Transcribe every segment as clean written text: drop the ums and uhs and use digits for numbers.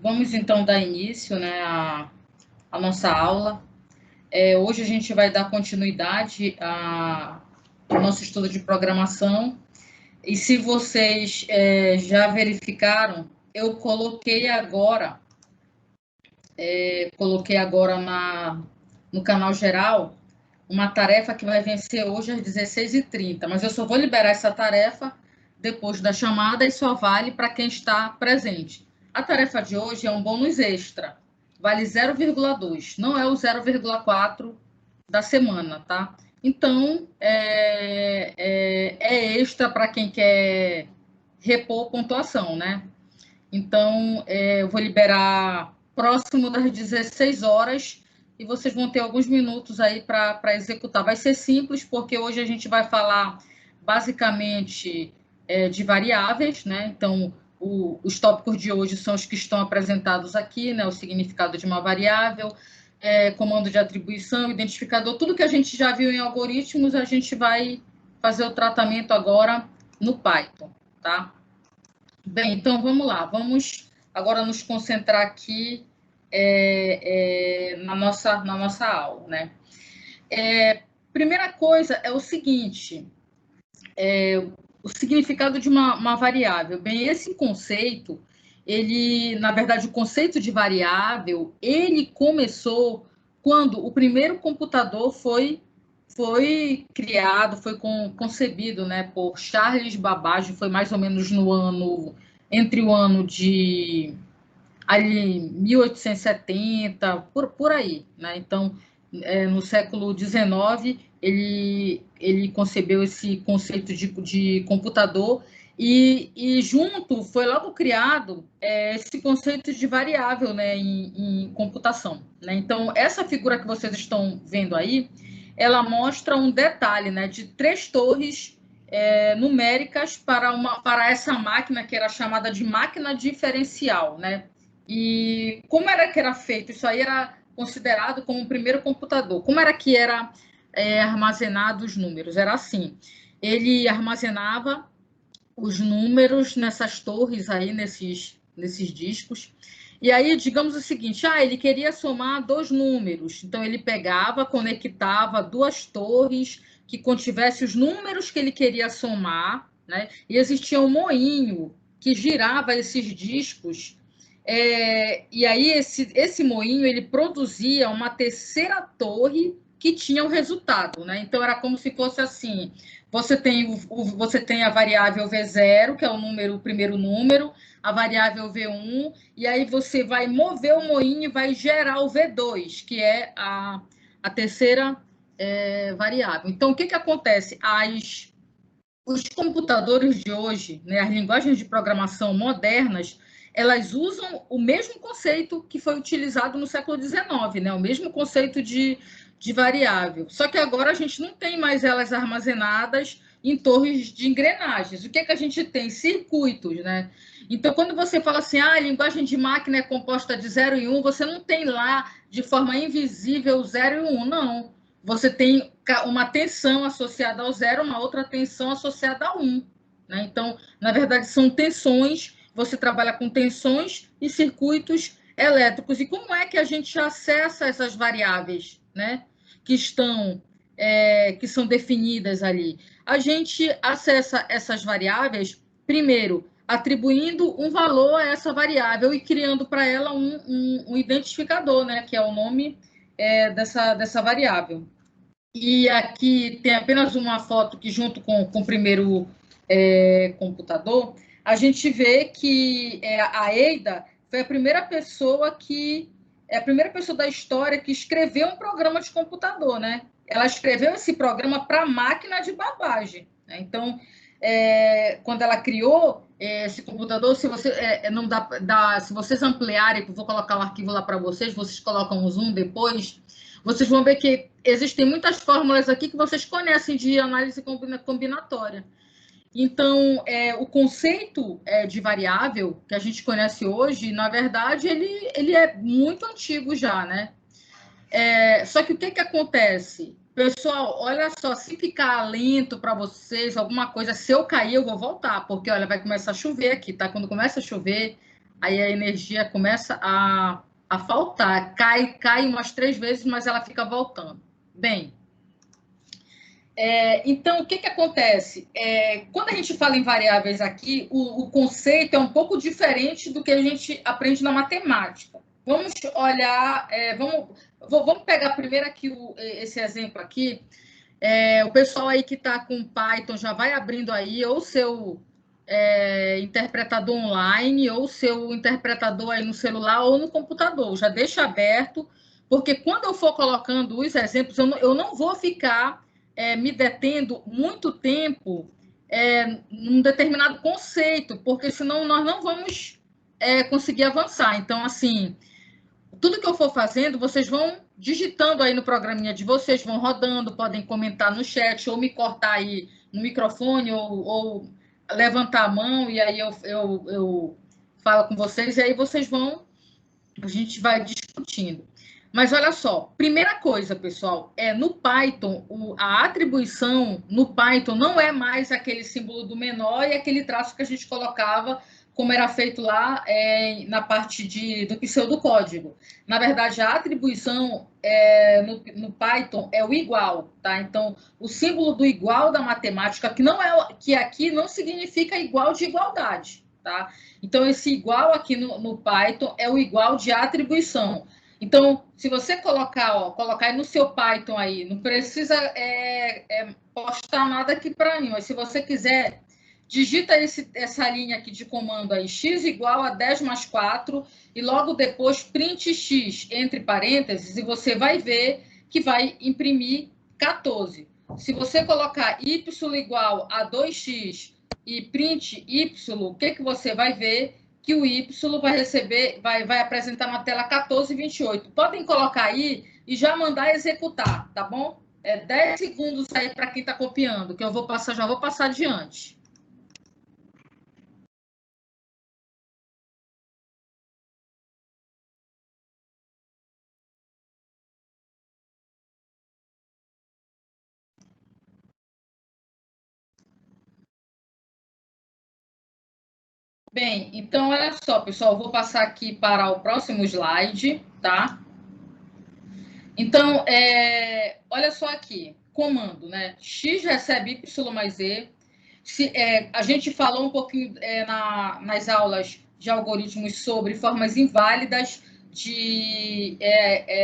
Vamos então dar início, né, à nossa aula. Hoje a gente vai dar continuidade ao nosso estudo de programação. E se vocês já verificaram, eu coloquei agora no canal geral uma tarefa que vai vencer hoje às 16h30, mas eu só vou liberar essa tarefa depois da chamada e só vale para quem está presente. A tarefa de hoje é um bônus extra, vale 0,2, não é o 0,4 da semana, tá? Então, é extra para quem quer repor pontuação, né? Então, eu vou liberar próximo das 16 horas e vocês vão ter alguns minutos aí para executar. Vai ser simples, porque hoje a gente vai falar basicamente de variáveis, né? Então, os tópicos de hoje são os que estão apresentados aqui, né? O significado de uma variável, comando de atribuição, identificador, tudo que a gente já viu em algoritmos, a gente vai fazer o tratamento agora no Python, tá? Bem, então vamos lá, vamos agora nos concentrar aqui na nossa aula, né? Primeira coisa é o seguinte, o significado de uma variável. Bem, esse conceito, na verdade, o conceito de variável, ele começou quando o primeiro computador foi criado, foi concebido, né, por Charles Babbage, foi mais ou menos entre o ano de ali 1870, por aí, né? Então, no século XIX, ele concebeu esse conceito de computador e junto foi logo criado esse conceito de variável, né, em computação, né? Então, essa figura que vocês estão vendo aí, ela mostra um detalhe, né, de 3 torres numéricas para essa máquina que era chamada de máquina diferencial, né? E como era que era feito? Isso aí era considerado como o primeiro computador. Como era que era armazenado os números? Era assim, ele armazenava os números nessas torres aí, nesses discos. E aí, digamos o seguinte, ele queria somar 2 números. Então, ele pegava, conectava 2 torres que contivesse os números que ele queria somar, né? E existia um moinho que girava esses discos. E aí, esse moinho, ele produzia uma terceira torre que tinha o resultado, né? Então, era como se fosse assim, você tem a variável V0, que é o primeiro número, a variável V1, e aí você vai mover o moinho e vai gerar o V2, que é a terceira variável. Então, o que acontece? Os computadores de hoje, né, as linguagens de programação modernas, elas usam o mesmo conceito que foi utilizado no século XIX, né, o mesmo conceito de variável. Só que agora a gente não tem mais elas armazenadas em torres de engrenagens. O que a gente tem? Circuitos, né? Então, quando você fala assim, a linguagem de máquina é composta de 0 e 1, você não tem lá de forma invisível 0 e 1, não. Você tem uma tensão associada ao 0, uma outra tensão associada a 1. Né? Então, na verdade, são tensões, você trabalha com tensões e circuitos elétricos. E como é que a gente acessa essas variáveis, né? que são definidas ali? A gente acessa essas variáveis, primeiro, atribuindo um valor a essa variável e criando para ela um identificador, né? que é o nome dessa variável. E aqui tem apenas uma foto que, junto com o primeiro computador, a gente vê que a Ada foi a primeira pessoa da história que escreveu um programa de computador, né? Ela escreveu esse programa para a máquina de Babbage, né? Então, quando ela criou esse computador, se você não se vocês ampliarem, vou colocar o arquivo lá para vocês colocam o zoom depois, vocês vão ver que existem muitas fórmulas aqui que vocês conhecem de análise combinatória. Então, o conceito de variável que a gente conhece hoje, na verdade, ele é muito antigo já, né? Só que o que acontece? Pessoal, olha só, se ficar lento para vocês, alguma coisa, se eu cair, eu vou voltar, porque, olha, vai começar a chover aqui, tá? Quando começa a chover, aí a energia começa a faltar. Cai umas 3 vezes, mas ela fica voltando. Bem, então, o que acontece? Quando a gente fala em variáveis aqui, o conceito é um pouco diferente do que a gente aprende na matemática. Vamos olhar, vamos pegar primeiro aqui esse exemplo aqui. O pessoal aí que está com Python já vai abrindo aí ou seu interpretador online ou seu interpretador aí no celular ou no computador. Já deixa aberto, porque quando eu for colocando os exemplos, eu não vou ficar me detendo muito tempo num determinado conceito, porque senão nós não vamos conseguir avançar. Então, assim, tudo que eu for fazendo, vocês vão digitando aí no programinha de vocês, vão rodando, podem comentar no chat, ou me cortar aí no microfone, ou levantar a mão, e aí eu falo com vocês, e aí a gente vai discutindo. Mas olha só, primeira coisa, pessoal, no Python, a atribuição no Python não é mais aquele símbolo do menor e aquele traço que a gente colocava como era feito lá na parte do pseudocódigo. Na verdade, a atribuição no Python é o igual, tá? Então, o símbolo do igual da matemática, que aqui não significa igual de igualdade, tá? Então, esse igual aqui no Python é o igual de atribuição. Então, se você colocar aí no seu Python aí, não precisa postar nada aqui para mim, mas se você quiser, digita essa linha aqui de comando aí, x igual a 10 mais 4, e logo depois print x entre parênteses, e você vai ver que vai imprimir 14. Se você colocar y igual a 2x e print y, o que você vai ver? Que o y vai apresentar na tela 1428. Podem colocar aí e já mandar executar, tá bom? 10 segundos aí para quem está copiando, que já vou passar adiante. Bem, então olha só, pessoal, vou passar aqui para o próximo slide, tá? Então, olha só aqui, comando, né? X recebe Y mais Z. A gente falou um pouquinho nas aulas de algoritmos sobre formas inválidas de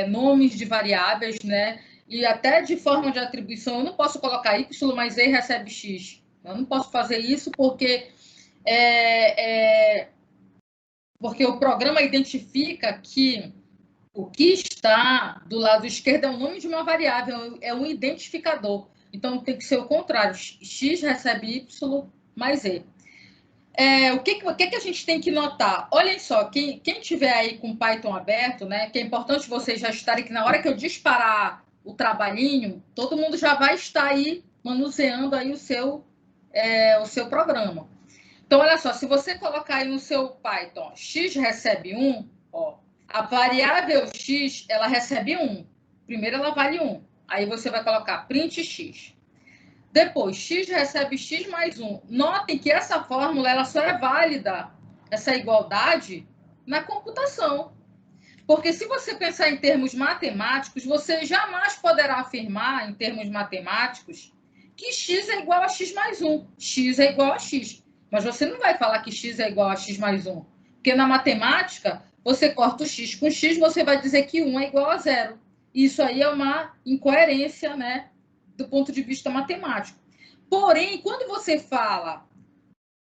nomes de variáveis, né? E até de forma de atribuição. Eu não posso colocar Y mais Z recebe X. Eu não posso fazer isso porque porque o programa identifica que o que está do lado esquerdo é o nome de uma variável, é um identificador. Então, tem que ser o contrário. X recebe Y mais Z. O que a gente tem que notar? Olhem só, quem tiver aí com Python aberto, né, que é importante vocês já estarem que na hora que eu disparar o trabalhinho, todo mundo já vai estar aí manuseando aí o seu programa. Então, olha só, se você colocar aí no seu Python x recebe 1, ó, a variável x, ela recebe 1. Primeiro ela vale 1. Aí você vai colocar print x. Depois, x recebe x mais 1. Notem que essa fórmula ela só é válida, essa igualdade, na computação. Porque se você pensar em termos matemáticos, você jamais poderá afirmar, em termos matemáticos, que x é igual a x mais 1. X é igual a x. Mas você não vai falar que x é igual a x mais 1. Porque na matemática, você corta o x com x, você vai dizer que 1 é igual a 0. Isso aí é uma incoerência, né, do ponto de vista matemático. Porém, quando você fala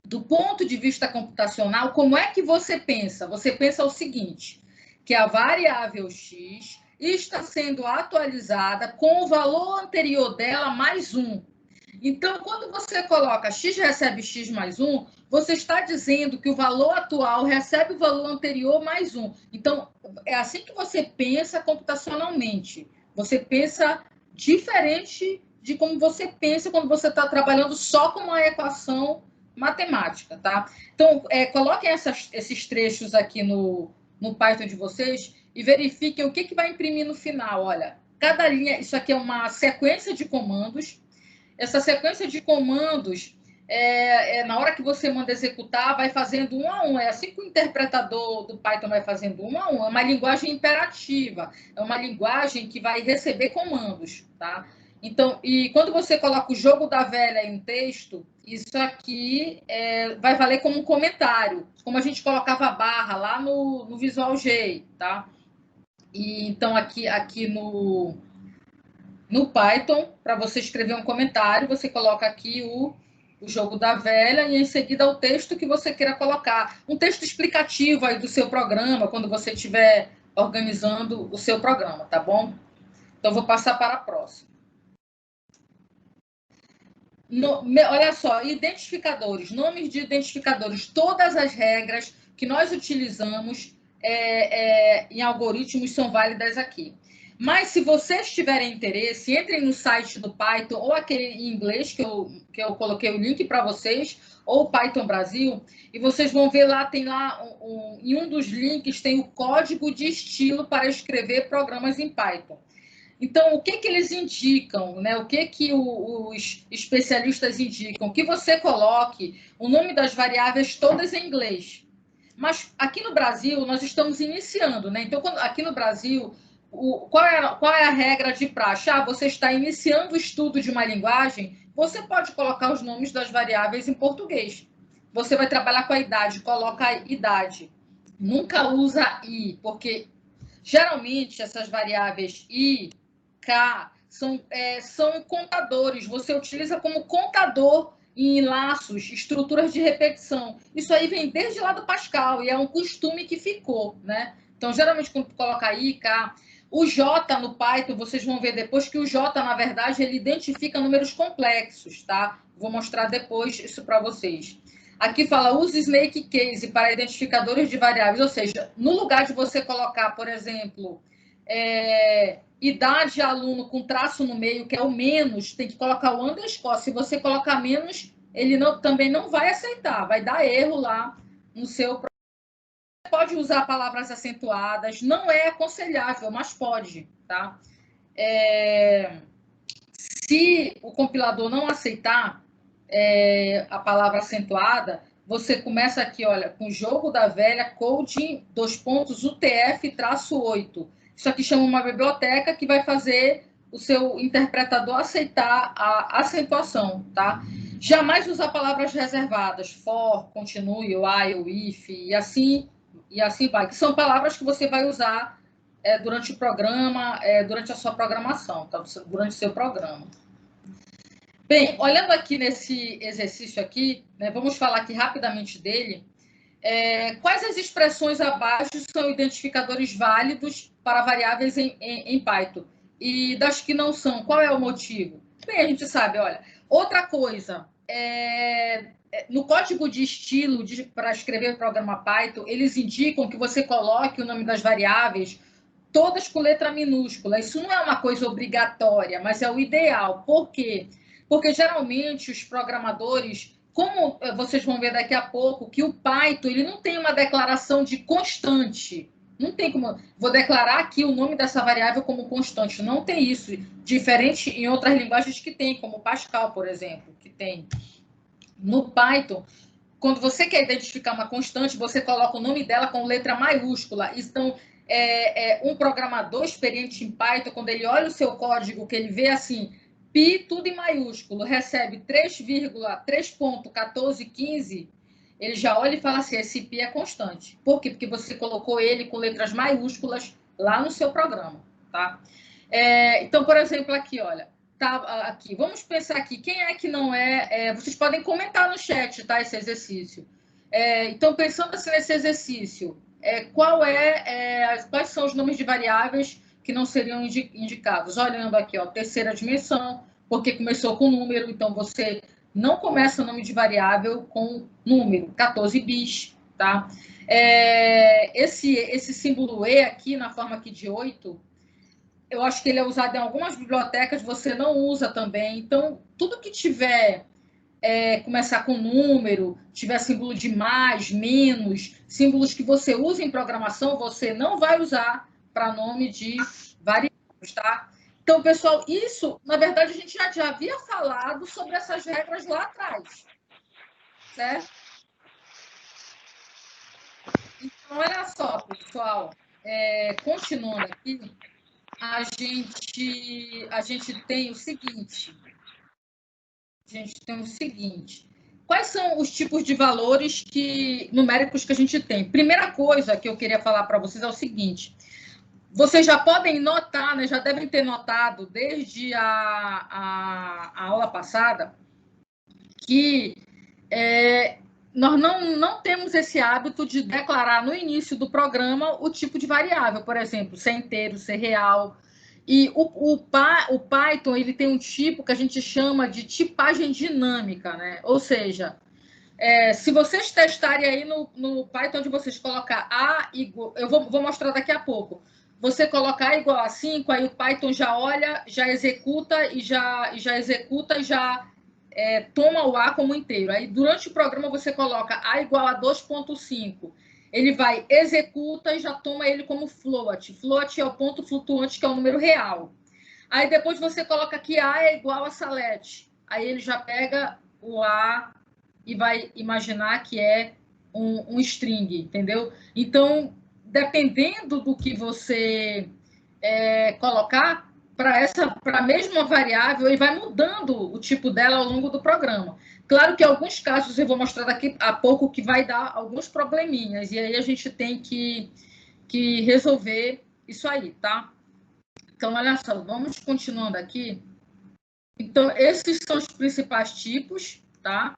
do ponto de vista computacional, como é que você pensa? Você pensa o seguinte, que a variável x está sendo atualizada com o valor anterior dela mais 1. Então, quando você coloca x recebe x mais 1, você está dizendo que o valor atual recebe o valor anterior mais 1. Então, é assim que você pensa computacionalmente. Você pensa diferente de como você pensa quando você está trabalhando só com uma equação matemática, tá? Então, coloquem esses trechos aqui no Python de vocês e verifiquem o que vai imprimir no final. Olha, cada linha, isso aqui é uma sequência de comandos. Essa sequência de comandos, na hora que você manda executar, vai fazendo um a um. É assim que o interpretador do Python vai fazendo um a um. É uma linguagem imperativa, é uma linguagem que vai receber comandos, tá? Então, e quando você coloca o jogo da velha em texto, isso aqui vai valer como um comentário, como a gente colocava a barra lá no Visual J, tá? E então aqui no Python, para você escrever um comentário, você coloca aqui o jogo da velha e em seguida o texto que você queira colocar. Um texto explicativo aí do seu programa, quando você estiver organizando o seu programa, tá bom? Então, vou passar para a próxima. Olha só, identificadores, nomes de identificadores, todas as regras que nós utilizamos em algoritmos são válidas aqui. Mas, se vocês tiverem interesse, entrem no site do Python, ou aquele em inglês, que eu coloquei o link para vocês, ou o Python Brasil, e vocês vão ver lá, tem lá, em um dos links, tem o código de estilo para escrever programas em Python. Então, o que eles indicam, né? O que os especialistas indicam? Que você coloque o nome das variáveis todas em inglês. Mas aqui no Brasil, nós estamos iniciando, né? Então, aqui no Brasil, qual é a regra de praxe? Você está iniciando o estudo de uma linguagem, você pode colocar os nomes das variáveis em português. Você vai trabalhar com a idade, coloca a idade. Nunca usa i, porque geralmente essas variáveis i, k, são contadores. Você utiliza como contador em laços, estruturas de repetição. Isso aí vem desde lá do Pascal e é um costume que ficou, né? Então, geralmente, quando tu coloca i, k, o J no Python, vocês vão ver depois que o J, na verdade, ele identifica números complexos, tá? Vou mostrar depois isso para vocês. Aqui fala, use Snake Case para identificadores de variáveis, ou seja, no lugar de você colocar, por exemplo, idade aluno com traço no meio, que é o menos, tem que colocar o underscore. Se você colocar menos, ele também não vai aceitar, vai dar erro lá no seu. Você pode usar palavras acentuadas, não é aconselhável, mas pode, tá? Se o compilador não aceitar a palavra acentuada, você começa aqui, olha, com o jogo da velha, coding, UTF-8. Isso aqui chama uma biblioteca que vai fazer o seu interpretador aceitar a acentuação, tá? Jamais usar palavras reservadas, for, continue, while, if, e assim vai, que são palavras que você vai usar durante o programa, durante a sua programação, tá? Durante o seu programa. Bem, olhando aqui nesse exercício aqui, né, vamos falar aqui rapidamente dele. Quais as expressões abaixo são identificadores válidos para variáveis em Python? E das que não são, qual é o motivo? Bem, a gente sabe, olha. Outra coisa, no código de estilo para escrever o programa Python, eles indicam que você coloque o nome das variáveis todas com letra minúscula. Isso não é uma coisa obrigatória, mas é o ideal. Por quê? Porque geralmente os programadores, como vocês vão ver daqui a pouco, que o Python ele não tem uma declaração de constante. Não tem como. Vou declarar aqui o nome dessa variável como constante. Não tem isso. Diferente em outras linguagens que tem, como o Pascal, por exemplo, que tem. No Python, quando você quer identificar uma constante, você coloca o nome dela com letra maiúscula. Então, um programador experiente em Python, quando ele olha o seu código, que ele vê assim, pi, tudo em maiúsculo, recebe 3,3.1415, ele já olha e fala assim, esse pi é constante. Por quê? Porque você colocou ele com letras maiúsculas lá no seu programa, tá? Então, por exemplo, aqui, olha, tá aqui. Vamos pensar aqui, quem é que não vocês podem comentar no chat, tá, esse exercício. Então, pensando assim nesse exercício, quais são os nomes de variáveis que não seriam indicados? Olhando aqui, ó, terceira dimensão, porque começou com número, então você não começa o nome de variável com número, 14 bis, tá? Esse símbolo E aqui, na forma aqui de 8, eu acho que ele é usado em algumas bibliotecas, você não usa também. Então, tudo que tiver começar com número, tiver símbolo de mais, menos, símbolos que você usa em programação, você não vai usar para nome de variáveis, tá? Então, pessoal, isso, na verdade, a gente já havia falado sobre essas regras lá atrás. certo? Então, olha só, pessoal, continuando aqui, a gente tem o seguinte, quais são os tipos de valores numéricos que a gente tem? Primeira coisa que eu queria falar para vocês é o seguinte, vocês já podem notar, né, já devem ter notado desde a aula passada, que nós não temos esse hábito de declarar no início do programa o tipo de variável, por exemplo, se é inteiro, se é real. E o Python ele tem um tipo que a gente chama de tipagem dinâmica, né? Ou seja, se vocês testarem aí no Python de vocês colocar A igual... Eu vou mostrar daqui a pouco. Você colocar A igual a 5, aí o Python já olha, já executa e já executa e já toma o A como inteiro. Aí, durante o programa, você coloca A igual a 2.5. Ele vai, executa e já toma ele como float. Float é o ponto flutuante, que é o número real. Aí, depois, você coloca aqui A é igual a salet. Aí, ele já pega o A e vai imaginar que é um string, entendeu? Então, dependendo do que você colocar, para a mesma variável, ele vai mudando o tipo dela ao longo do programa. Claro que em alguns casos, eu vou mostrar daqui a pouco, que vai dar alguns probleminhas, e aí a gente tem que resolver isso aí, tá? Então, olha só, vamos continuando aqui. Então, esses são os principais tipos, tá?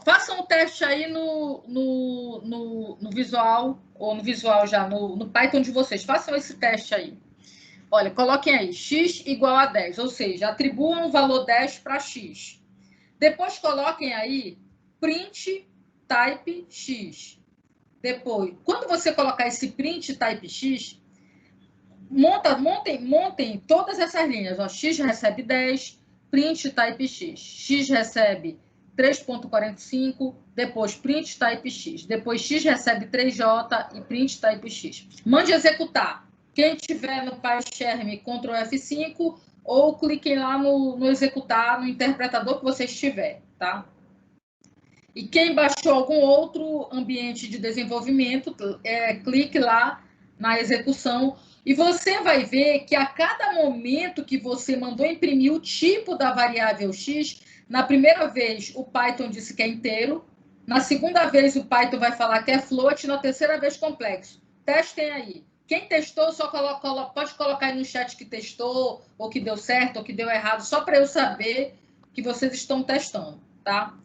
Façam um teste aí no Visual, ou no Visual já, no Python de vocês. Façam esse teste aí. Olha, coloquem aí, x igual a 10, ou seja, atribuam o valor 10 para x. Depois coloquem aí print type x. Depois, quando você colocar esse print type x, montem todas essas linhas. Ó, x recebe 10, print type x. X recebe 3.45, depois print type x. Depois x recebe 3j e print type x. Mande executar. Quem tiver no PyCharm, Ctrl F5, ou cliquem lá no executar, no interpretador que você estiver, tá? E quem baixou algum outro ambiente de desenvolvimento, clique lá na execução e você vai ver que a cada momento que você mandou imprimir o tipo da variável x, na primeira vez o Python disse que é inteiro, na segunda vez o Python vai falar que é float, na terceira vez complexo. Testem aí. Quem testou, só pode colocar aí no chat que testou, ou que deu certo, ou que deu errado, só para eu saber que vocês estão testando, tá?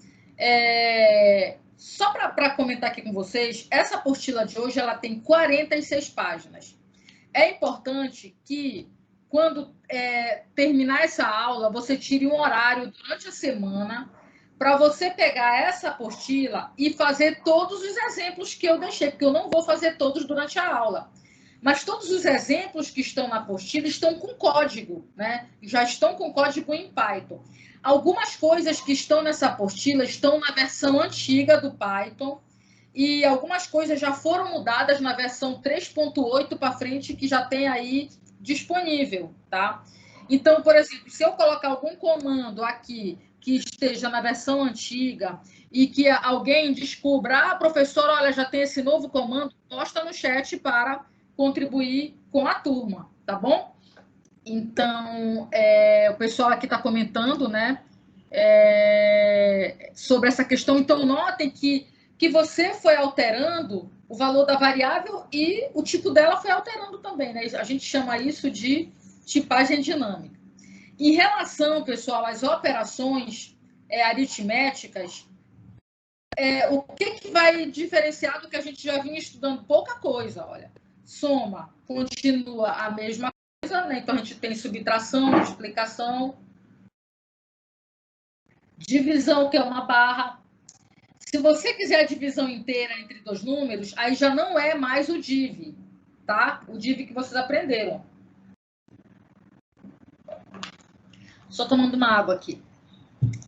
Só para comentar aqui com vocês, essa apostila de hoje ela tem 46 páginas. É importante que, quando terminar essa aula, você tire um horário durante a semana para você pegar essa apostila e fazer todos os exemplos que eu deixei, porque eu não vou fazer todos durante a aula. Mas todos os exemplos que estão na apostila estão com código, né? Já estão com código em Python. Algumas coisas que estão nessa apostila estão na versão antiga do Python e algumas coisas já foram mudadas na versão 3.8 para frente, que já tem aí disponível, tá? Então, por exemplo, se eu colocar algum comando aqui que esteja na versão antiga e que alguém descubra, professor, olha, já tem esse novo comando, posta no chat para contribuir com a turma, tá bom? Então, o pessoal aqui está comentando, né, sobre essa questão. Então, notem que você foi alterando o valor da variável e o tipo dela foi alterando também, né? A gente chama isso de tipagem dinâmica. Em relação, pessoal, às operações aritméticas, o que vai diferenciar do que a gente já vinha estudando? Pouca coisa, olha. Soma continua a mesma coisa, né? Então a gente tem subtração, multiplicação, divisão, que é uma barra. Se você quiser a divisão inteira entre dois números, aí já não é mais o div, tá? O div que vocês aprenderam. Só tomando uma água aqui.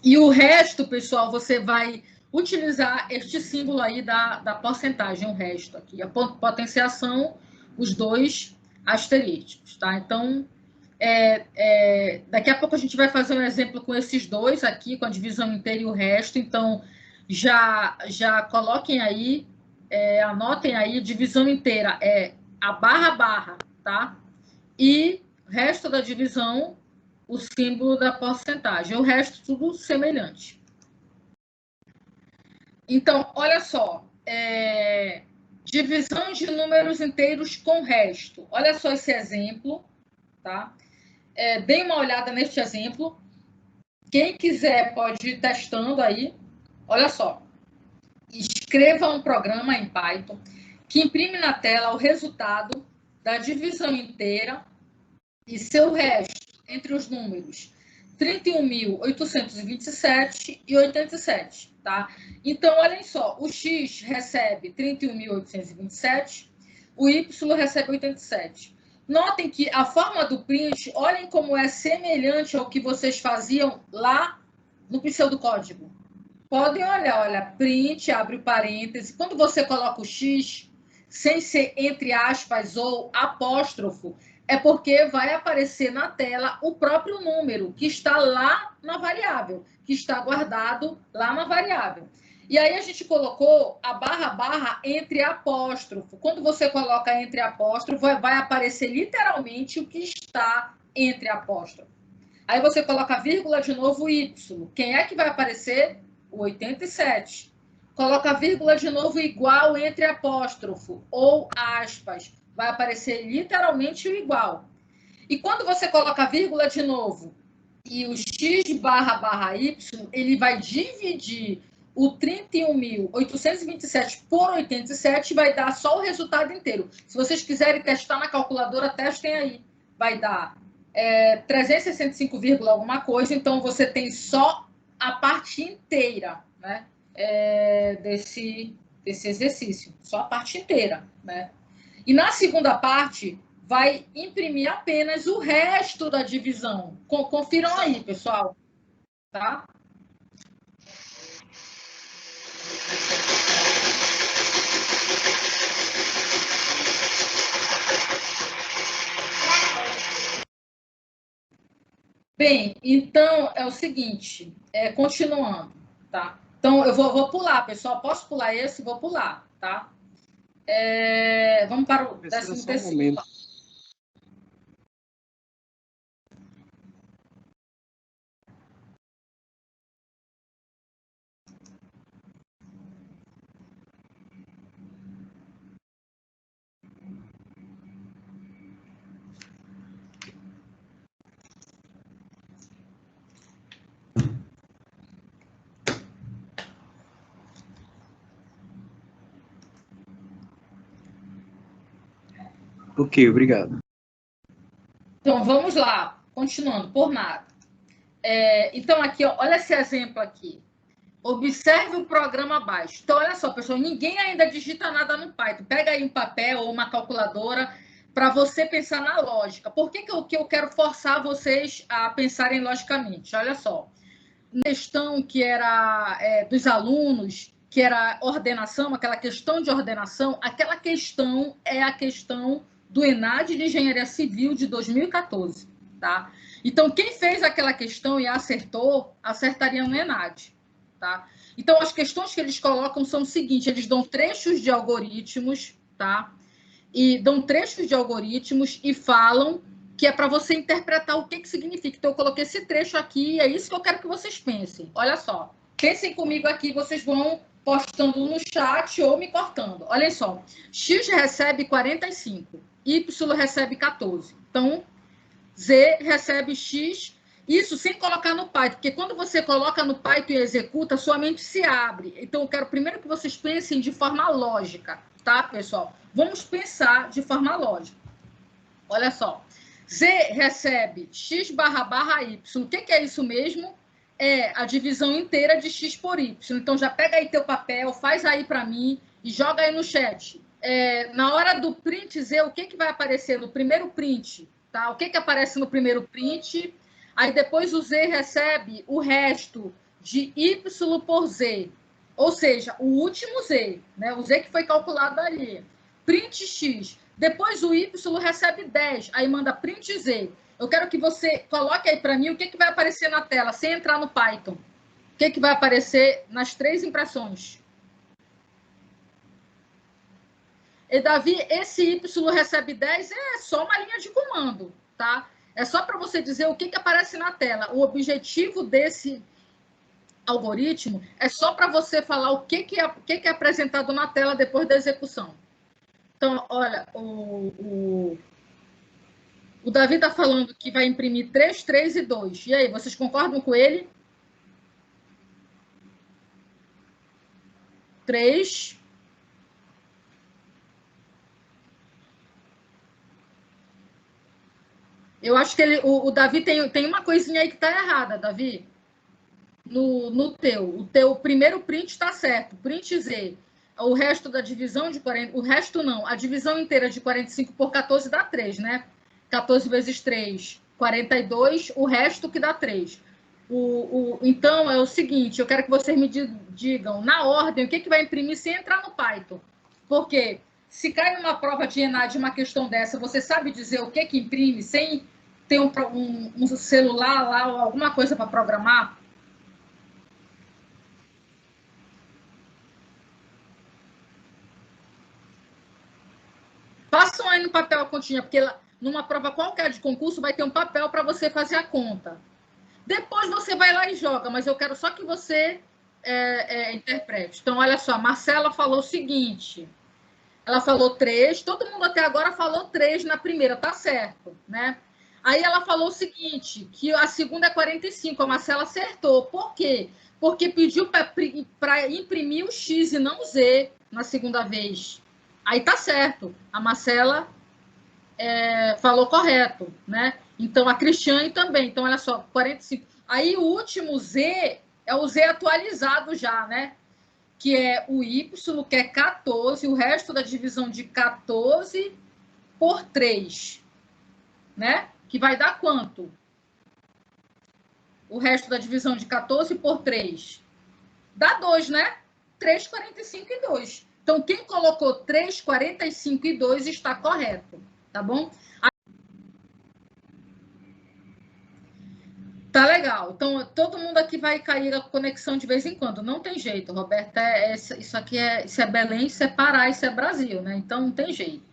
E o resto, pessoal, você vai utilizar este símbolo aí da porcentagem, o resto aqui. A potenciação, os dois asterísticos, tá? Então, Daqui a pouco a gente vai fazer um exemplo com esses dois aqui, com a divisão inteira e o resto. Então, já coloquem aí, anotem aí, divisão inteira é a barra, tá? E o resto da divisão, o símbolo da porcentagem. O resto, tudo semelhante. Então, olha só. Divisão de números inteiros com resto. Olha só esse exemplo, tá? Dê uma olhada neste exemplo. Quem quiser pode ir testando aí. Olha só. Escreva um programa em Python que imprime na tela o resultado da divisão inteira e seu resto entre os números 31.827 e 87, tá? Então, olhem só, o X recebe 31.827, o Y recebe 87. Notem que a forma do print, olhem como é semelhante ao que vocês faziam lá no pseudocódigo. Podem olhar, olha, print, abre o parêntese. Quando você coloca o X, sem ser entre aspas ou apóstrofo, é porque vai aparecer na tela o próprio número que está lá na variável, que está guardado lá na variável. E aí a gente colocou a barra entre apóstrofo. Quando você coloca entre apóstrofo, vai aparecer literalmente o que está entre apóstrofo. Aí você coloca vírgula de novo Y. Quem é que vai aparecer? O 87. Coloca vírgula de novo igual entre apóstrofo ou aspas. Vai aparecer literalmente o igual. E quando você coloca vírgula de novo e o X barra Y, ele vai dividir o 31.827 por 87 e vai dar só o resultado inteiro. Se vocês quiserem testar na calculadora, testem aí. Vai dar 365, alguma coisa, então você tem só a parte inteira, né, desse exercício, só a parte inteira, né? E na segunda parte vai imprimir apenas o resto da divisão. Confiram aí, pessoal, tá? Bem, então é o seguinte, continuando, tá? Então eu vou pular, pessoal. Posso pular esse? Vou pular, tá? Vamos para o 13º. Ok, obrigado. Então, vamos lá, continuando, por nada. Então, aqui, ó, olha esse exemplo aqui. Observe o programa abaixo. Então, olha só, pessoal, ninguém ainda digita nada no Python. Pega aí um papel ou uma calculadora para você pensar na lógica. Por que eu quero forçar vocês a pensarem logicamente? Olha só. Questão que era dos alunos, que era ordenação, aquela questão de ordenação, aquela questão é a questão do ENAD de Engenharia Civil de 2014, tá? Então, quem fez aquela questão e acertou, acertaria no ENAD, tá? Então, as questões que eles colocam são o seguinte, eles dão trechos de algoritmos, tá? E dão trechos de algoritmos e falam que é para você interpretar o que significa. Então, eu coloquei esse trecho aqui, é isso que eu quero que vocês pensem. Olha só, pensem comigo aqui, vocês vão postando no chat ou me cortando. Olha só, X recebe 45, Y recebe 14. Então, Z recebe X, isso sem colocar no Python, porque quando você coloca no Python e executa, sua mente se abre. Então, eu quero primeiro que vocês pensem de forma lógica, tá, pessoal? Vamos pensar de forma lógica. Olha só. Z recebe X barra Y. O que é isso mesmo? É a divisão inteira de X por Y. Então, já pega aí teu papel, faz aí para mim e joga aí no chat. Na hora do print Z, o que vai aparecer no primeiro print? Tá? O que aparece no primeiro print? Aí depois o Z recebe o resto de Y por Z. Ou seja, o último Z, né? O Z que foi calculado ali. Print X. Depois o Y recebe 10, aí manda print Z. Eu quero que você coloque aí para mim o que vai aparecer na tela, sem entrar no Python. O que vai aparecer nas 3 impressões. E, Davi, esse Y recebe 10 é só uma linha de comando, tá? É só para você dizer o que aparece na tela. O objetivo desse algoritmo é só para você falar o que é apresentado na tela depois da execução. Então, olha, o Davi está falando que vai imprimir 3, 3 e 2. E aí, vocês concordam com ele? 3. Eu acho que o Davi tem uma coisinha aí que está errada, Davi. No teu. O teu primeiro print está certo. Print Z. O resto da divisão de 40... O resto não. A divisão inteira de 45 por 14 dá 3, né? 14 vezes 3, 42. O resto que dá 3. Então, é o seguinte. Eu quero que vocês me digam, na ordem, o que vai imprimir sem entrar no Python. Porque se cai numa prova de ENAD uma questão dessa, você sabe dizer o que imprime sem ter um celular lá ou alguma coisa para programar? Façam aí no papel a continha, porque numa prova qualquer de concurso vai ter um papel para você fazer a conta. Depois você vai lá e joga, mas eu quero só que você interprete. Então, olha só, a Marcela falou o seguinte, ela falou 3, todo mundo até agora falou 3 na primeira, tá certo, né? Aí ela falou o seguinte, que a segunda é 45, a Marcela acertou. Por quê? Porque pediu para imprimir o X e não o Z na segunda vez. Aí tá certo, a Marcela falou correto, né? Então, a Cristiane também. Então, olha só, 45. Aí, o último Z é o Z atualizado já, né? Que é o Y, que é 14, o resto da divisão de 14 por 3, né? Que vai dar quanto? O resto da divisão de 14 por 3. Dá 2, né? 3, 45 e 2. Então, quem colocou 3, 45 e 2 está correto, tá bom? Tá legal. Então, todo mundo aqui vai cair a conexão de vez em quando. Não tem jeito, Roberta. Isso aqui isso é Belém, isso é Pará, isso é Brasil, né? Então, não tem jeito.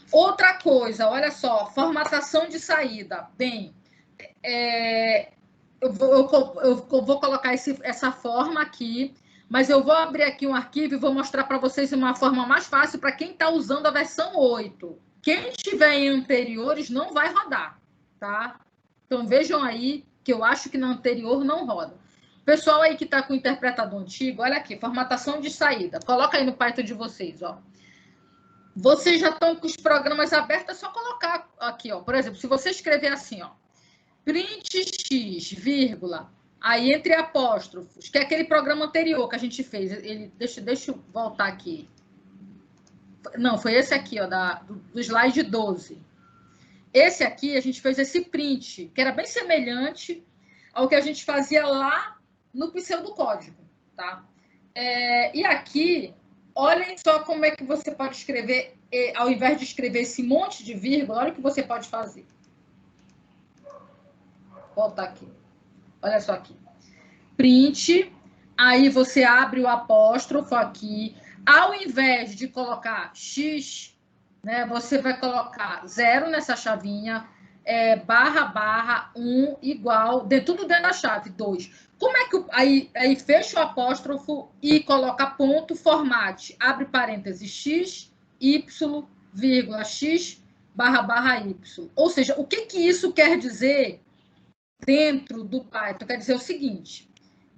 Outra coisa, olha só, formatação de saída. Bem, eu vou colocar essa forma aqui, mas eu vou abrir aqui um arquivo e vou mostrar para vocês uma forma mais fácil para quem está usando a versão 8. Quem tiver em anteriores não vai rodar, tá? Então, vejam aí que eu acho que na anterior não roda. Pessoal aí que está com o interpretador antigo, olha aqui, formatação de saída. Coloca aí no Python de vocês, ó. Vocês já estão com os programas abertos, é só colocar aqui, ó. Por exemplo, se você escrever assim, ó, print x, vírgula, aí entre apóstrofos, que é aquele programa anterior que a gente fez. Deixa eu voltar aqui. Não, foi esse aqui, ó, do slide 12. Esse aqui, a gente fez esse print, que era bem semelhante ao que a gente fazia lá no pseudocódigo, tá? E aqui, olhem só como é que você pode escrever, ao invés de escrever esse monte de vírgula, olha o que você pode fazer. Vou voltar aqui. Olha só aqui. Print, aí você abre o apóstrofo aqui. Ao invés de colocar X, né, você vai colocar 0 nessa chavinha, barra, barra, 1, igual, tudo dentro da chave, 2. Como é que... Aí fecha o apóstrofo e coloca ponto, formate, abre parênteses, X, Y, vírgula, X, barra, barra, Y. Ou seja, o que isso quer dizer dentro do Python? Quer dizer o seguinte,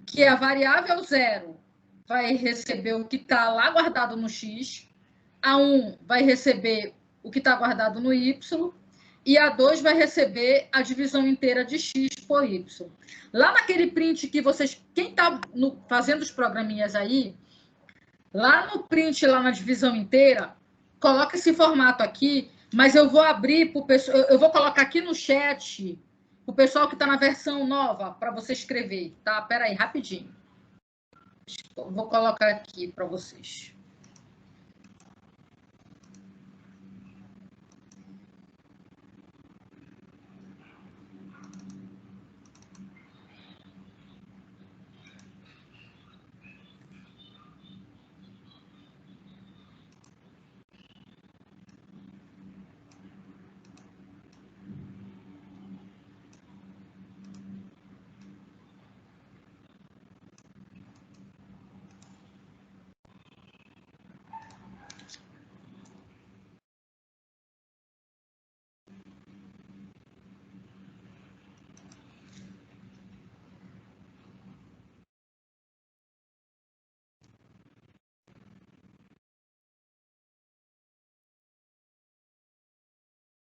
que a variável 0 vai receber o que está lá guardado no X, a 1 vai receber o que está guardado no Y, e a 2 vai receber a divisão inteira de X por Y. Lá naquele print que vocês... Quem está fazendo os programinhas aí, lá no print, lá na divisão inteira, coloca esse formato aqui, mas eu vou abrir para o pessoal... Eu vou colocar aqui no chat o pessoal que está na versão nova, para você escrever, tá? Espera aí, rapidinho. Vou colocar aqui para vocês.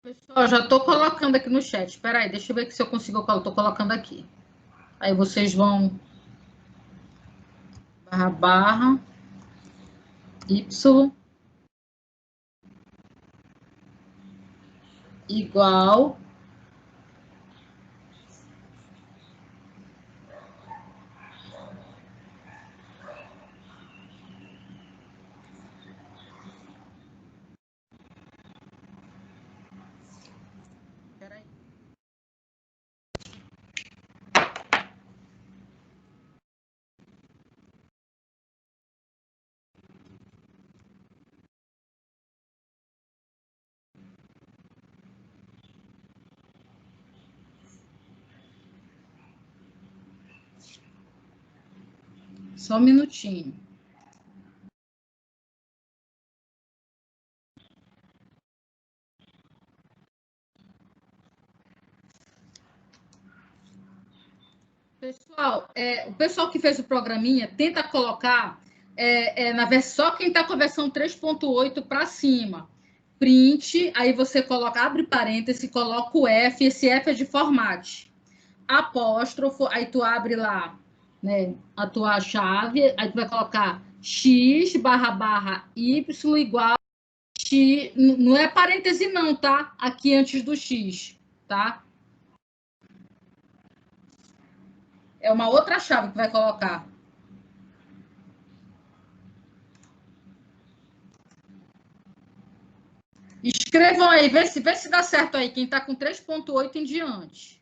Pessoal, já estou colocando aqui no chat. Espera aí, deixa eu ver se eu consigo. Eu estou colocando aqui. Aí vocês vão... // y igual... Espera aí. Só um minutinho. Pessoal, o pessoal que fez o programinha, tenta colocar só quem está com a versão 3.8 para cima. Print, aí você coloca, abre parêntese, coloca o F, esse F é de formate. Apóstrofo, aí tu abre lá, né, a tua chave, aí tu vai colocar x // y igual x, não é parêntese não, tá? Aqui antes do x, tá? É uma outra chave que vai colocar. Escrevam aí, vê se dá certo aí, quem está com 3.8 em diante.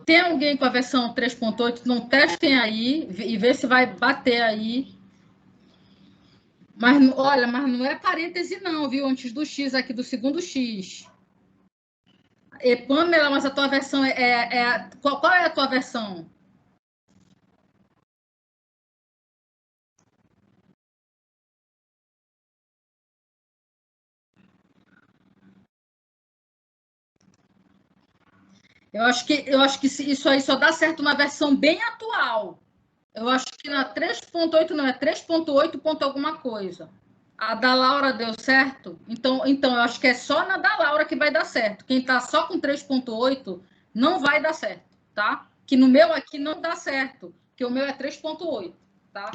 Tem alguém com a versão 3.8? Não testem aí e vê se vai bater aí. Mas olha, mas não é parêntese não, viu? Antes do X aqui, do segundo X. Pamela, mas a tua versão qual é a tua versão? Eu acho que isso aí só dá certo na versão bem atual. Eu acho que na 3.8 não é 3.8 ponto alguma coisa. A da Laura deu certo? Então eu acho que é só na da Laura que vai dar certo. Quem está só com 3.8 não vai dar certo, tá? Que no meu aqui não dá certo, que o meu é 3.8, tá?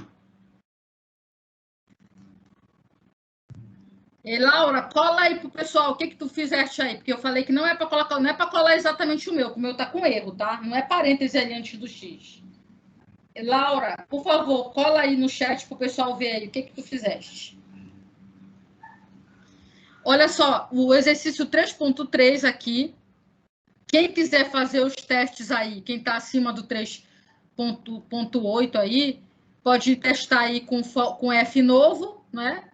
E Laura, cola aí pro pessoal, o que tu fizeste aí? Porque eu falei que não é para colocar, não é para colar exatamente o meu, que o meu tá com erro, tá? Não é parêntese ali antes do X. Laura, por favor, cola aí no chat pro pessoal ver aí o que tu fizeste. Olha só, o exercício 3.3 aqui. Quem quiser fazer os testes aí, quem está acima do 3.8 aí, pode testar aí com F novo, né?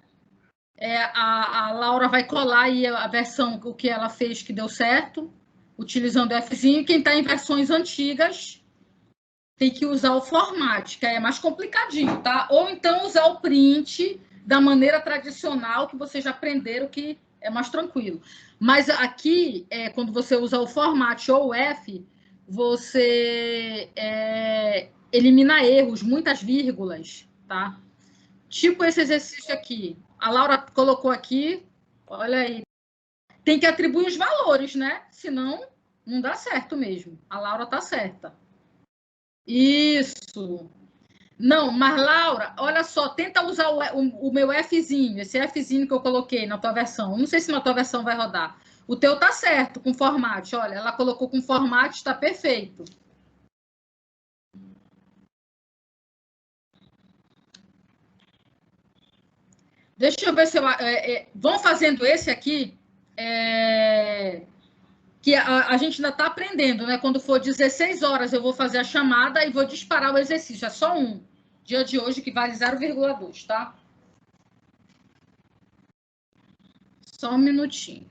A Laura vai colar aí a versão, o que ela fez que deu certo, utilizando o Fzinho. Quem está em versões antigas tem que usar o format, que é mais complicadinho, tá? Ou então usar o print da maneira tradicional que vocês já aprenderam, que é mais tranquilo. Mas aqui, quando você usa o format ou o F, você elimina erros, muitas vírgulas, tá? Tipo esse exercício aqui. A Laura colocou aqui, olha aí. Tem que atribuir os valores, né? Senão, não dá certo mesmo. A Laura tá certa. Isso. Não, mas Laura, olha só, tenta usar o meu Fzinho, esse Fzinho que eu coloquei na tua versão. Não sei se na tua versão vai rodar. O teu tá certo com format, olha, ela colocou com format, está perfeito. Deixa eu ver se eu... vão fazendo esse aqui. que a gente ainda está aprendendo, né? Quando for 16 horas, eu vou fazer a chamada e vou disparar o exercício. É só um. Dia de hoje, que vale 0,2, tá? Só um minutinho.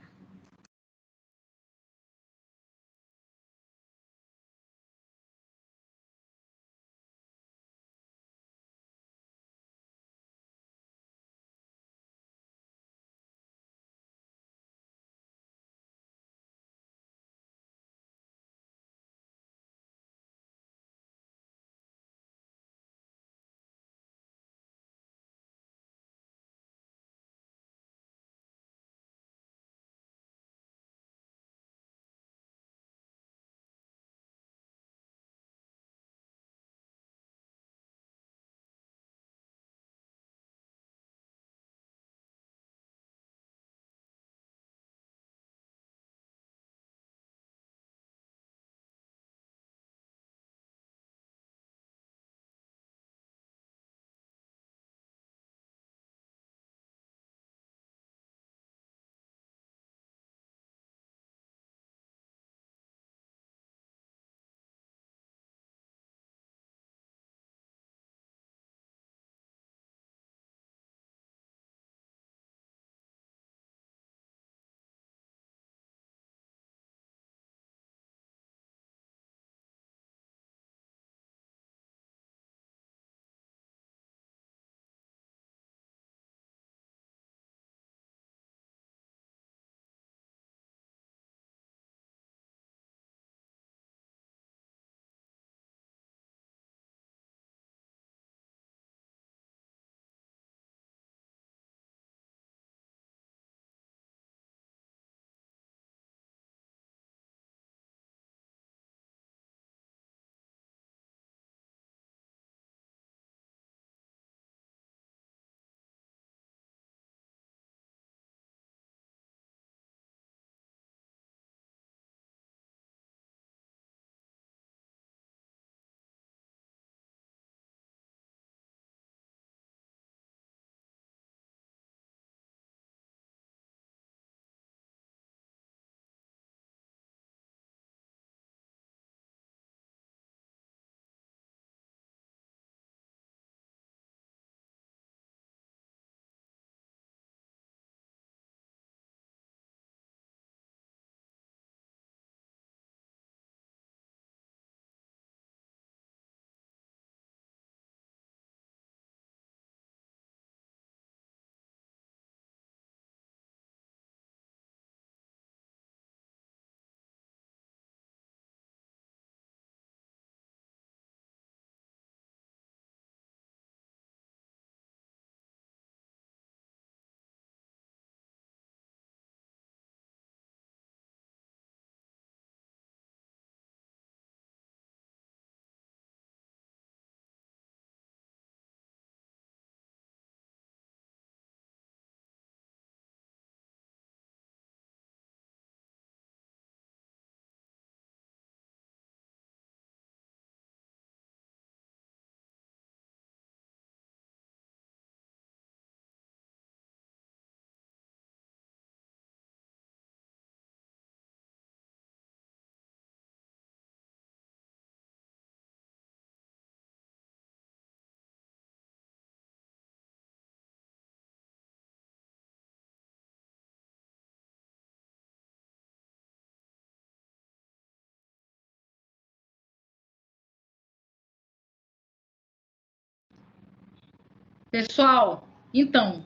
Pessoal, então,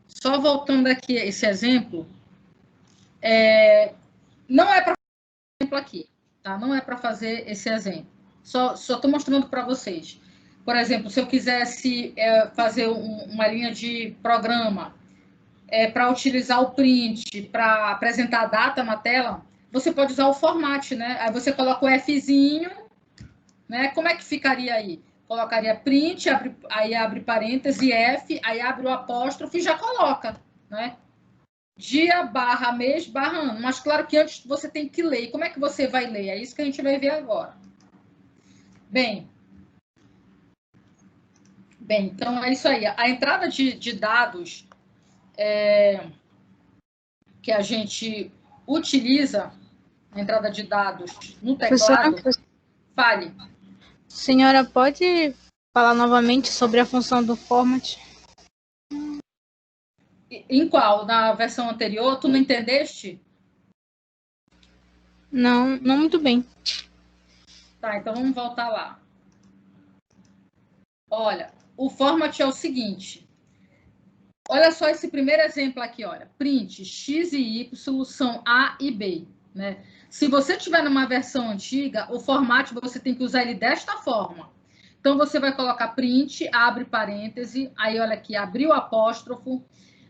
só voltando aqui a esse exemplo, não é para fazer exemplo aqui, tá? Não é para fazer esse exemplo. Só estou mostrando para vocês. Por exemplo, se eu quisesse fazer uma linha de programa para utilizar o print, para apresentar a data na tela, você pode usar o format, né? Aí você coloca o Fzinho, né? Como é que ficaria aí? Colocaria print, aí abre parêntese, F, aí abre o apóstrofo e já coloca, né? Dia, barra, mês, barra, ano. Mas claro que antes você tem que ler. E como é que você vai ler? É isso que a gente vai ver agora. Bem, então é isso aí. A entrada de dados que a gente utiliza na entrada de dados no Professora, teclado. Fale. senhora pode falar novamente sobre a função do format? Em qual? Na versão anterior? Tu não entendeste? Não, não muito bem. Tá, então vamos voltar lá. Olha, o format é o seguinte. Olha só esse primeiro exemplo aqui, olha. Print x e y são A e B, né? Se você tiver numa versão antiga, o formato você tem que usar ele desta forma. Então, você vai colocar print, abre parêntese, aí olha aqui, abriu apóstrofo.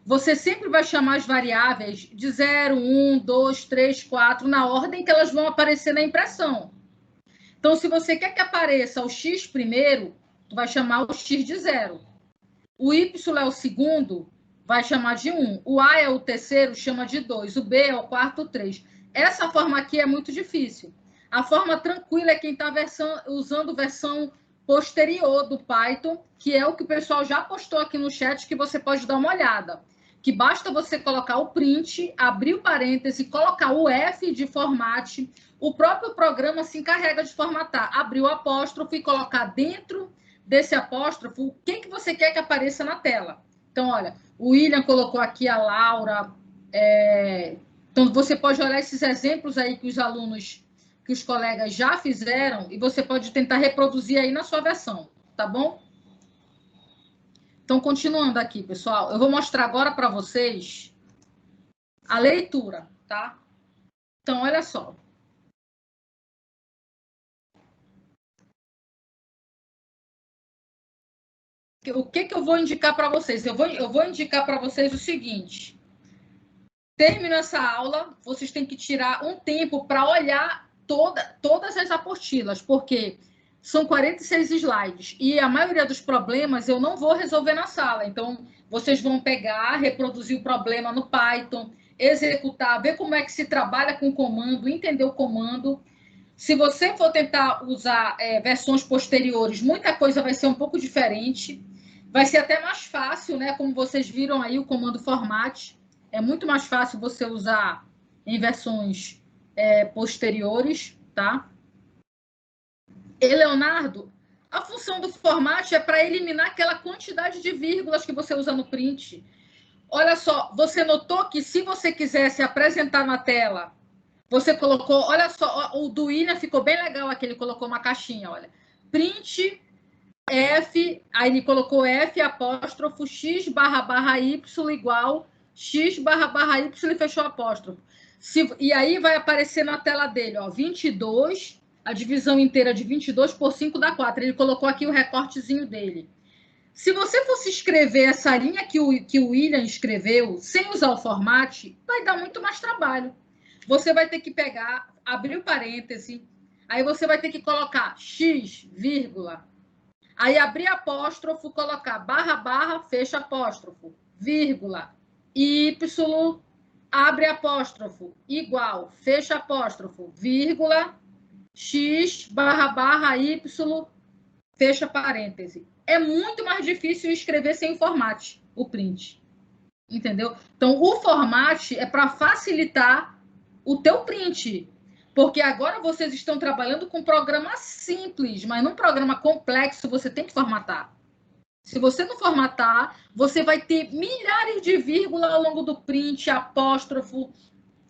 Você sempre vai chamar as variáveis de 0, 1, 2, 3, 4, na ordem que elas vão aparecer na impressão. Então, se você quer que apareça o x primeiro, tu vai chamar o x de 0. O y é o segundo, vai chamar de 1. O A é o terceiro, chama de 2. O B é o quarto, 3. Essa forma aqui é muito difícil. A forma tranquila é quem está usando versão posterior do Python, que é o que o pessoal já postou aqui no chat, que você pode dar uma olhada. Que basta você colocar o print, abrir o parêntese, colocar o F de formate, o próprio programa se encarrega de formatar, abrir o apóstrofo e colocar dentro desse apóstrofo o que você quer que apareça na tela. Então, olha, o William colocou aqui a Laura. Então, você pode olhar esses exemplos aí que os alunos, que os colegas já fizeram, e você pode tentar reproduzir aí na sua versão, tá bom? Então, continuando aqui, pessoal, eu vou mostrar agora para vocês a leitura, tá? Então, olha só. O que eu vou indicar para vocês? Eu vou indicar para vocês o seguinte. Termino essa aula, vocês têm que tirar um tempo para olhar todas as apostilas, porque são 46 slides e a maioria dos problemas eu não vou resolver na sala. Então, vocês vão pegar, reproduzir o problema no Python, executar, ver como é que se trabalha com o comando, entender o comando. Se você for tentar usar versões posteriores, muita coisa vai ser um pouco diferente. Vai ser até mais fácil, né? Como vocês viram aí, o comando format. É muito mais fácil você usar em versões posteriores, tá? E, Leonardo, a função do format é para eliminar aquela quantidade de vírgulas que você usa no print. Olha só, você notou que se você quisesse apresentar na tela, você colocou, olha só, o do William ficou bem legal aqui, ele colocou uma caixinha, olha. Print F, aí ele colocou F apóstrofo X barra barra Y igual X barra barra Y e fechou apóstrofo. E aí vai aparecer na tela dele, ó, 22, a divisão inteira de 22 por 5 dá 4. Ele colocou aqui o recortezinho dele. Se você fosse escrever essa linha que o William escreveu, sem usar o format, vai dar muito mais trabalho. Você vai ter que pegar, abrir o parêntese, aí você vai ter que colocar X, vírgula, aí abrir apóstrofo, colocar barra, barra, fecha apóstrofo, vírgula, Y, abre apóstrofo, igual, fecha apóstrofo, vírgula, X, barra, barra, Y, fecha parêntese. É muito mais difícil escrever sem o format, o print. Entendeu? Então, o format é para facilitar o teu print. Porque agora vocês estão trabalhando com um programa simples, mas num programa complexo você tem que formatar. Se você não formatar, você vai ter milhares de vírgulas ao longo do print, apóstrofo.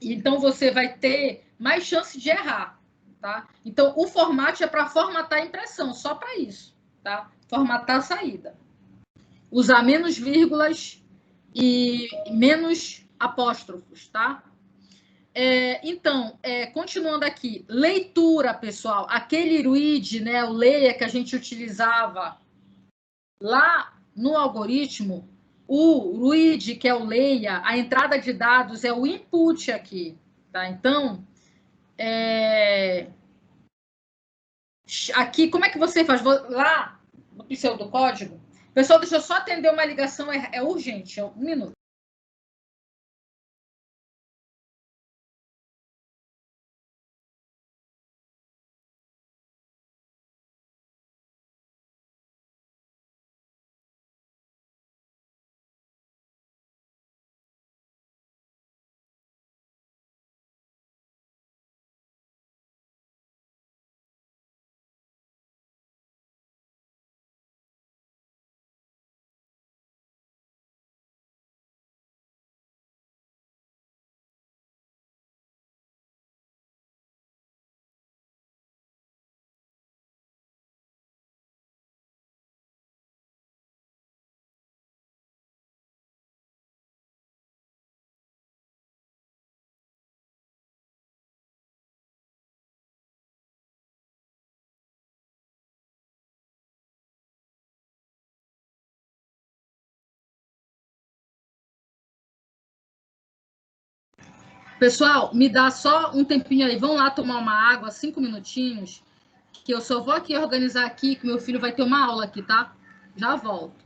Então, você vai ter mais chance de errar. Tá? Então, o format é para formatar a impressão, só para isso. Tá? Formatar a saída. Usar menos vírgulas e menos apóstrofos, tá? Então, continuando aqui, leitura, pessoal, aquele read, né, o leia que a gente utilizava lá no algoritmo, o read, que é o leia, a entrada de dados é o input aqui, tá? Então, aqui, como é que você faz? Lá no pseudocódigo, pessoal, deixa eu só atender uma ligação, é urgente, um minuto. Pessoal, me dá só um tempinho aí. Vão lá tomar uma água, 5 minutinhos, que eu só vou aqui organizar aqui, que meu filho vai ter uma aula aqui, tá? Já volto.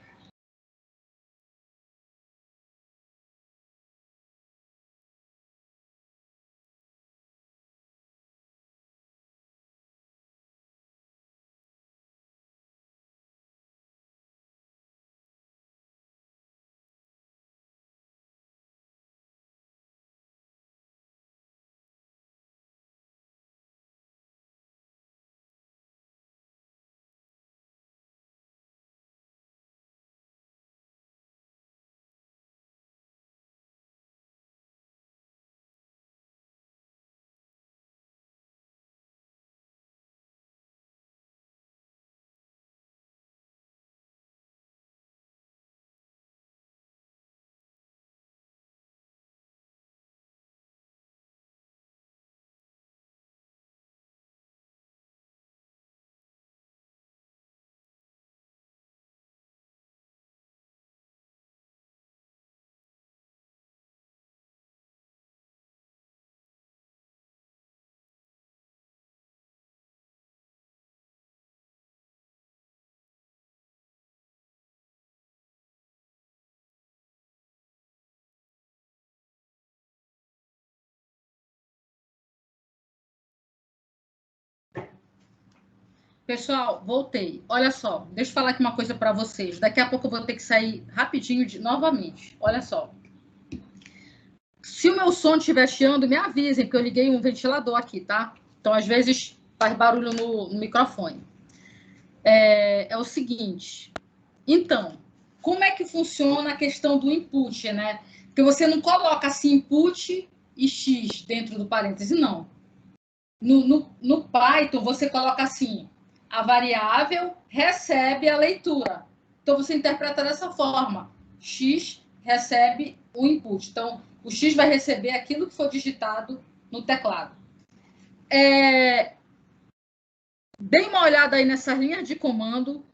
Pessoal, voltei. Olha só, deixa eu falar aqui uma coisa para vocês. Daqui a pouco eu vou ter que sair rapidinho novamente. Olha só. Se o meu som estiver chiando, me avisem, porque eu liguei um ventilador aqui, tá? Então, às vezes, faz barulho no microfone. É o seguinte. Então, como é que funciona a questão do input, né? Porque você não coloca assim input e x dentro do parêntese, não. No Python, você coloca assim, a variável recebe a leitura. Então, você interpreta dessa forma. X recebe o input. Então, o X vai receber aquilo que for digitado no teclado. Deem uma olhada aí nessas linhas de comando.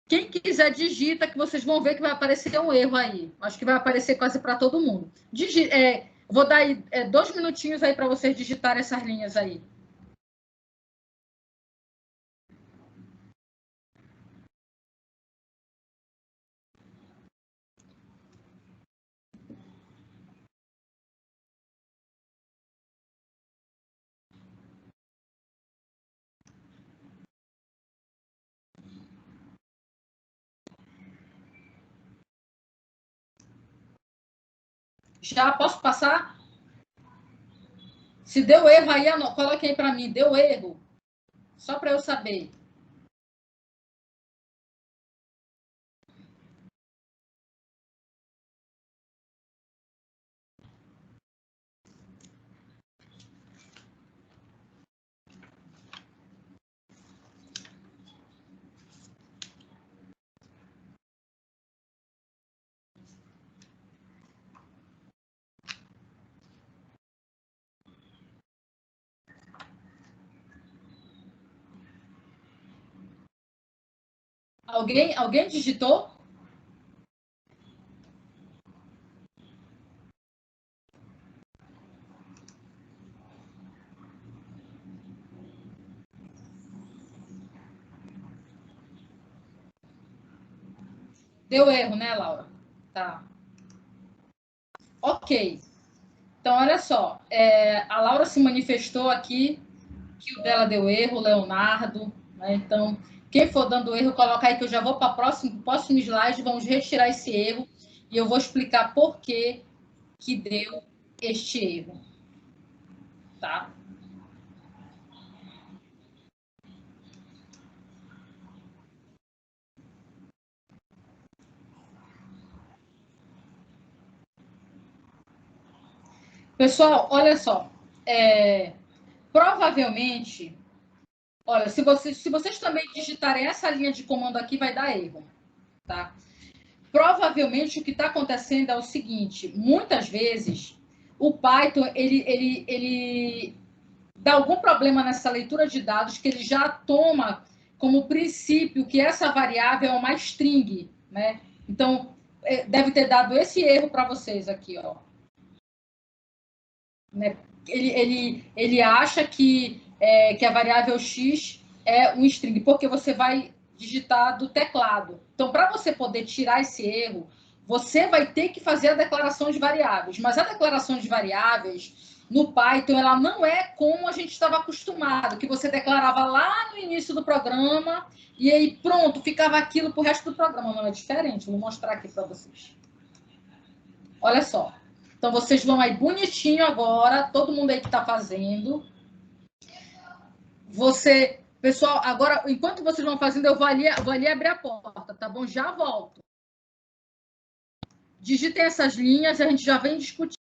Quem quiser, digita, que vocês vão ver que vai aparecer um erro aí. Acho que vai aparecer quase para todo mundo. Vou dar aí, 2 minutinhos aí para vocês digitarem essas linhas aí. Já posso passar? Se deu erro aí, coloque aí para mim. Deu erro? Só para eu saber. Alguém digitou? Deu erro, né, Laura? Tá. Ok. Então, olha só. A Laura se manifestou aqui que o dela deu erro, o Leonardo. Né? Então, quem for dando erro, coloca aí que eu já vou para o próximo slide. Vamos retirar esse erro e eu vou explicar por que deu este erro. Tá? Pessoal, olha só. Provavelmente, olha, se vocês também digitarem essa linha de comando aqui, vai dar erro. Tá? Provavelmente o que está acontecendo é o seguinte: muitas vezes o Python ele dá algum problema nessa leitura de dados que ele já toma como princípio que essa variável é uma string, né? Então deve ter dado esse erro para vocês aqui, ó. né? Ele acha que a variável x é um string, porque você vai digitar do teclado. Então, para você poder tirar esse erro, você vai ter que fazer a declaração de variáveis. Mas a declaração de variáveis no Python, ela não é como a gente estava acostumado, que você declarava lá no início do programa e aí pronto, ficava aquilo para o resto do programa. Não, é diferente. Vou mostrar aqui para vocês. Olha só. Então, vocês vão aí bonitinho agora, todo mundo aí que está fazendo. Pessoal, agora, enquanto vocês vão fazendo, eu vou ali abrir a porta, tá bom? Já volto. Digitem essas linhas e a gente já vem discutindo.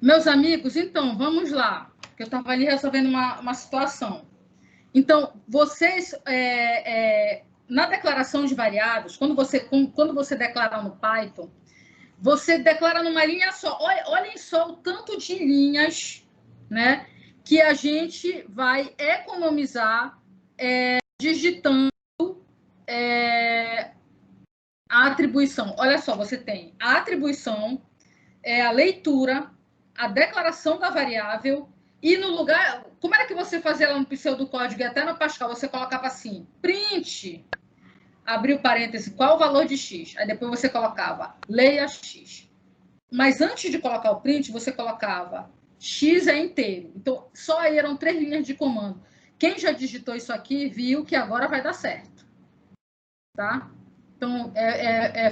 Meus amigos, então, vamos lá. Eu estava ali resolvendo uma situação. Então, vocês, na declaração de variáveis, quando você declara no Python, você declara numa linha só. Olhem só o tanto de linhas, né, que a gente vai economizar digitando a atribuição. Olha só, você tem a atribuição, a leitura, a declaração da variável, e no lugar... Como era que você fazia lá no pseudocódigo e até no Pascal? Você colocava assim, print, abriu parênteses, qual o valor de x? Aí depois você colocava, leia x. Mas antes de colocar o print, você colocava x é inteiro. Então, só aí eram 3 linhas de comando. Quem já digitou isso aqui, viu que agora vai dar certo. Tá? Então,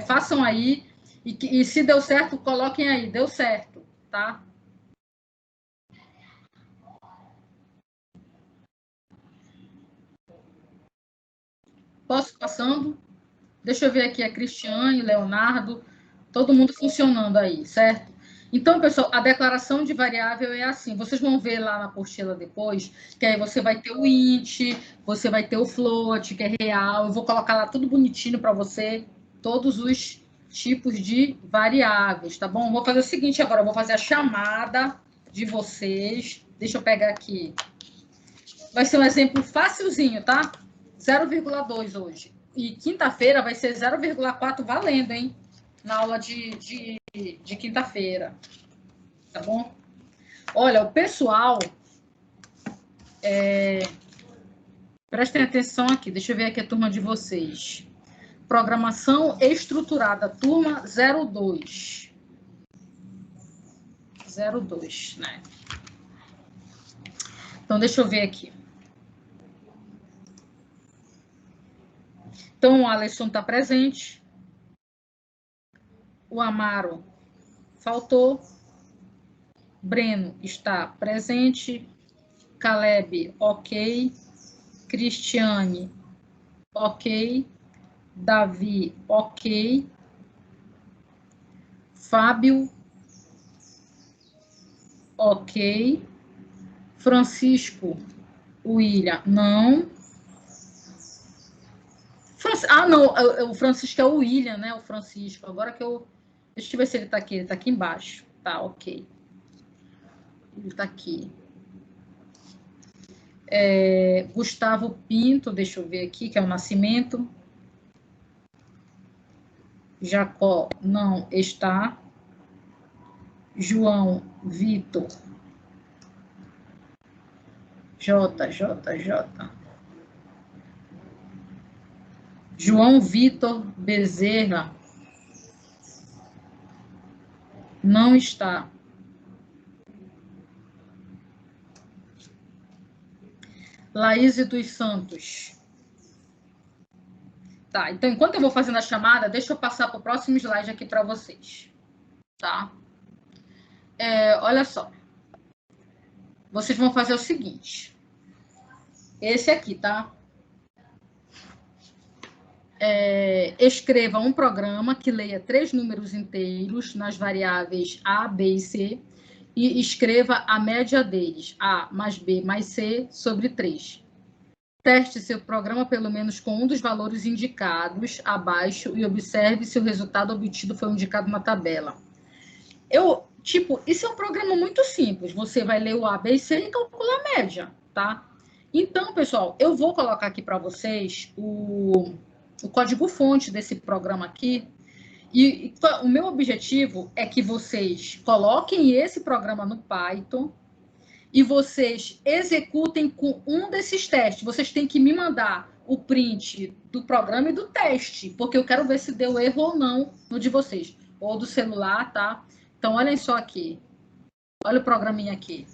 façam aí. E se deu certo, coloquem aí. Deu certo, tá? Posso passando? Deixa eu ver aqui a Cristiane, Leonardo, todo mundo funcionando aí, certo? Então, pessoal, a declaração de variável é assim. Vocês vão ver lá na apostila depois, que aí você vai ter o int, você vai ter o float, que é real. Eu vou colocar lá tudo bonitinho para você, todos os tipos de variáveis, tá bom? Vou fazer o seguinte agora, eu vou fazer a chamada de vocês. Deixa eu pegar aqui. Vai ser um exemplo facilzinho, tá? 0,2 hoje. E quinta-feira vai ser 0,4 valendo, hein? Na aula de quinta-feira. Tá bom? Olha, o pessoal... prestem atenção aqui. Deixa eu ver aqui a turma de vocês. Programação estruturada, turma 02. 02, né? Então, deixa eu ver aqui. Então, o Alisson está presente. O Amaro faltou. Breno está presente. Caleb, ok. Cristiane, ok. Davi, ok. Fábio, ok. Francisco, William, não. Não, o Francisco é o William, né? O Francisco. Agora que eu... Deixa eu ver se ele está aqui. Ele está aqui embaixo. Tá, ok. Ele está aqui. Gustavo Pinto, deixa eu ver aqui, que é o Nascimento. Jacó não está. João Vitor. JJJ. João Vitor Bezerra não está. Laís dos Santos. Tá, então enquanto eu vou fazendo a chamada, deixa eu passar para o próximo slide aqui para vocês. Tá? Olha só. Vocês vão fazer o seguinte. Esse aqui, tá? Escreva um programa que leia 3 números inteiros nas variáveis A, B e C e escreva a média deles, A mais B mais C, sobre 3. Teste seu programa pelo menos com um dos valores indicados abaixo e observe se o resultado obtido foi indicado na tabela. Isso é um programa muito simples. Você vai ler o A, B e C e calcular a média, tá? Então, pessoal, eu vou colocar aqui para vocês o código-fonte desse programa aqui. E o meu objetivo é que vocês coloquem esse programa no Python e vocês executem com um desses testes. Vocês têm que me mandar o print do programa e do teste, porque eu quero ver se deu erro ou não no de vocês, ou do celular, tá? Então, olhem só aqui. Olha o programinha aqui.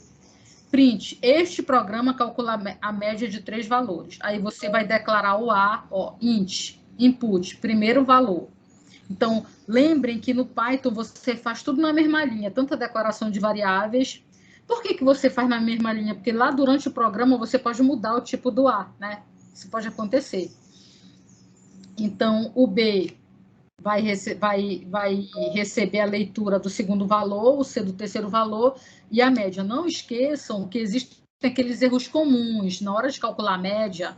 Print, este programa calcula a média de 3 valores. Aí você vai declarar o A, ó, int, input, primeiro valor. Então, lembrem que no Python você faz tudo na mesma linha, tanto a declaração de variáveis. Por que você faz na mesma linha? Porque lá durante o programa você pode mudar o tipo do A, né? Isso pode acontecer. Então, o B vai receber a leitura do segundo valor, o C do terceiro valor e a média. Não esqueçam que existem aqueles erros comuns. Na hora de calcular a média,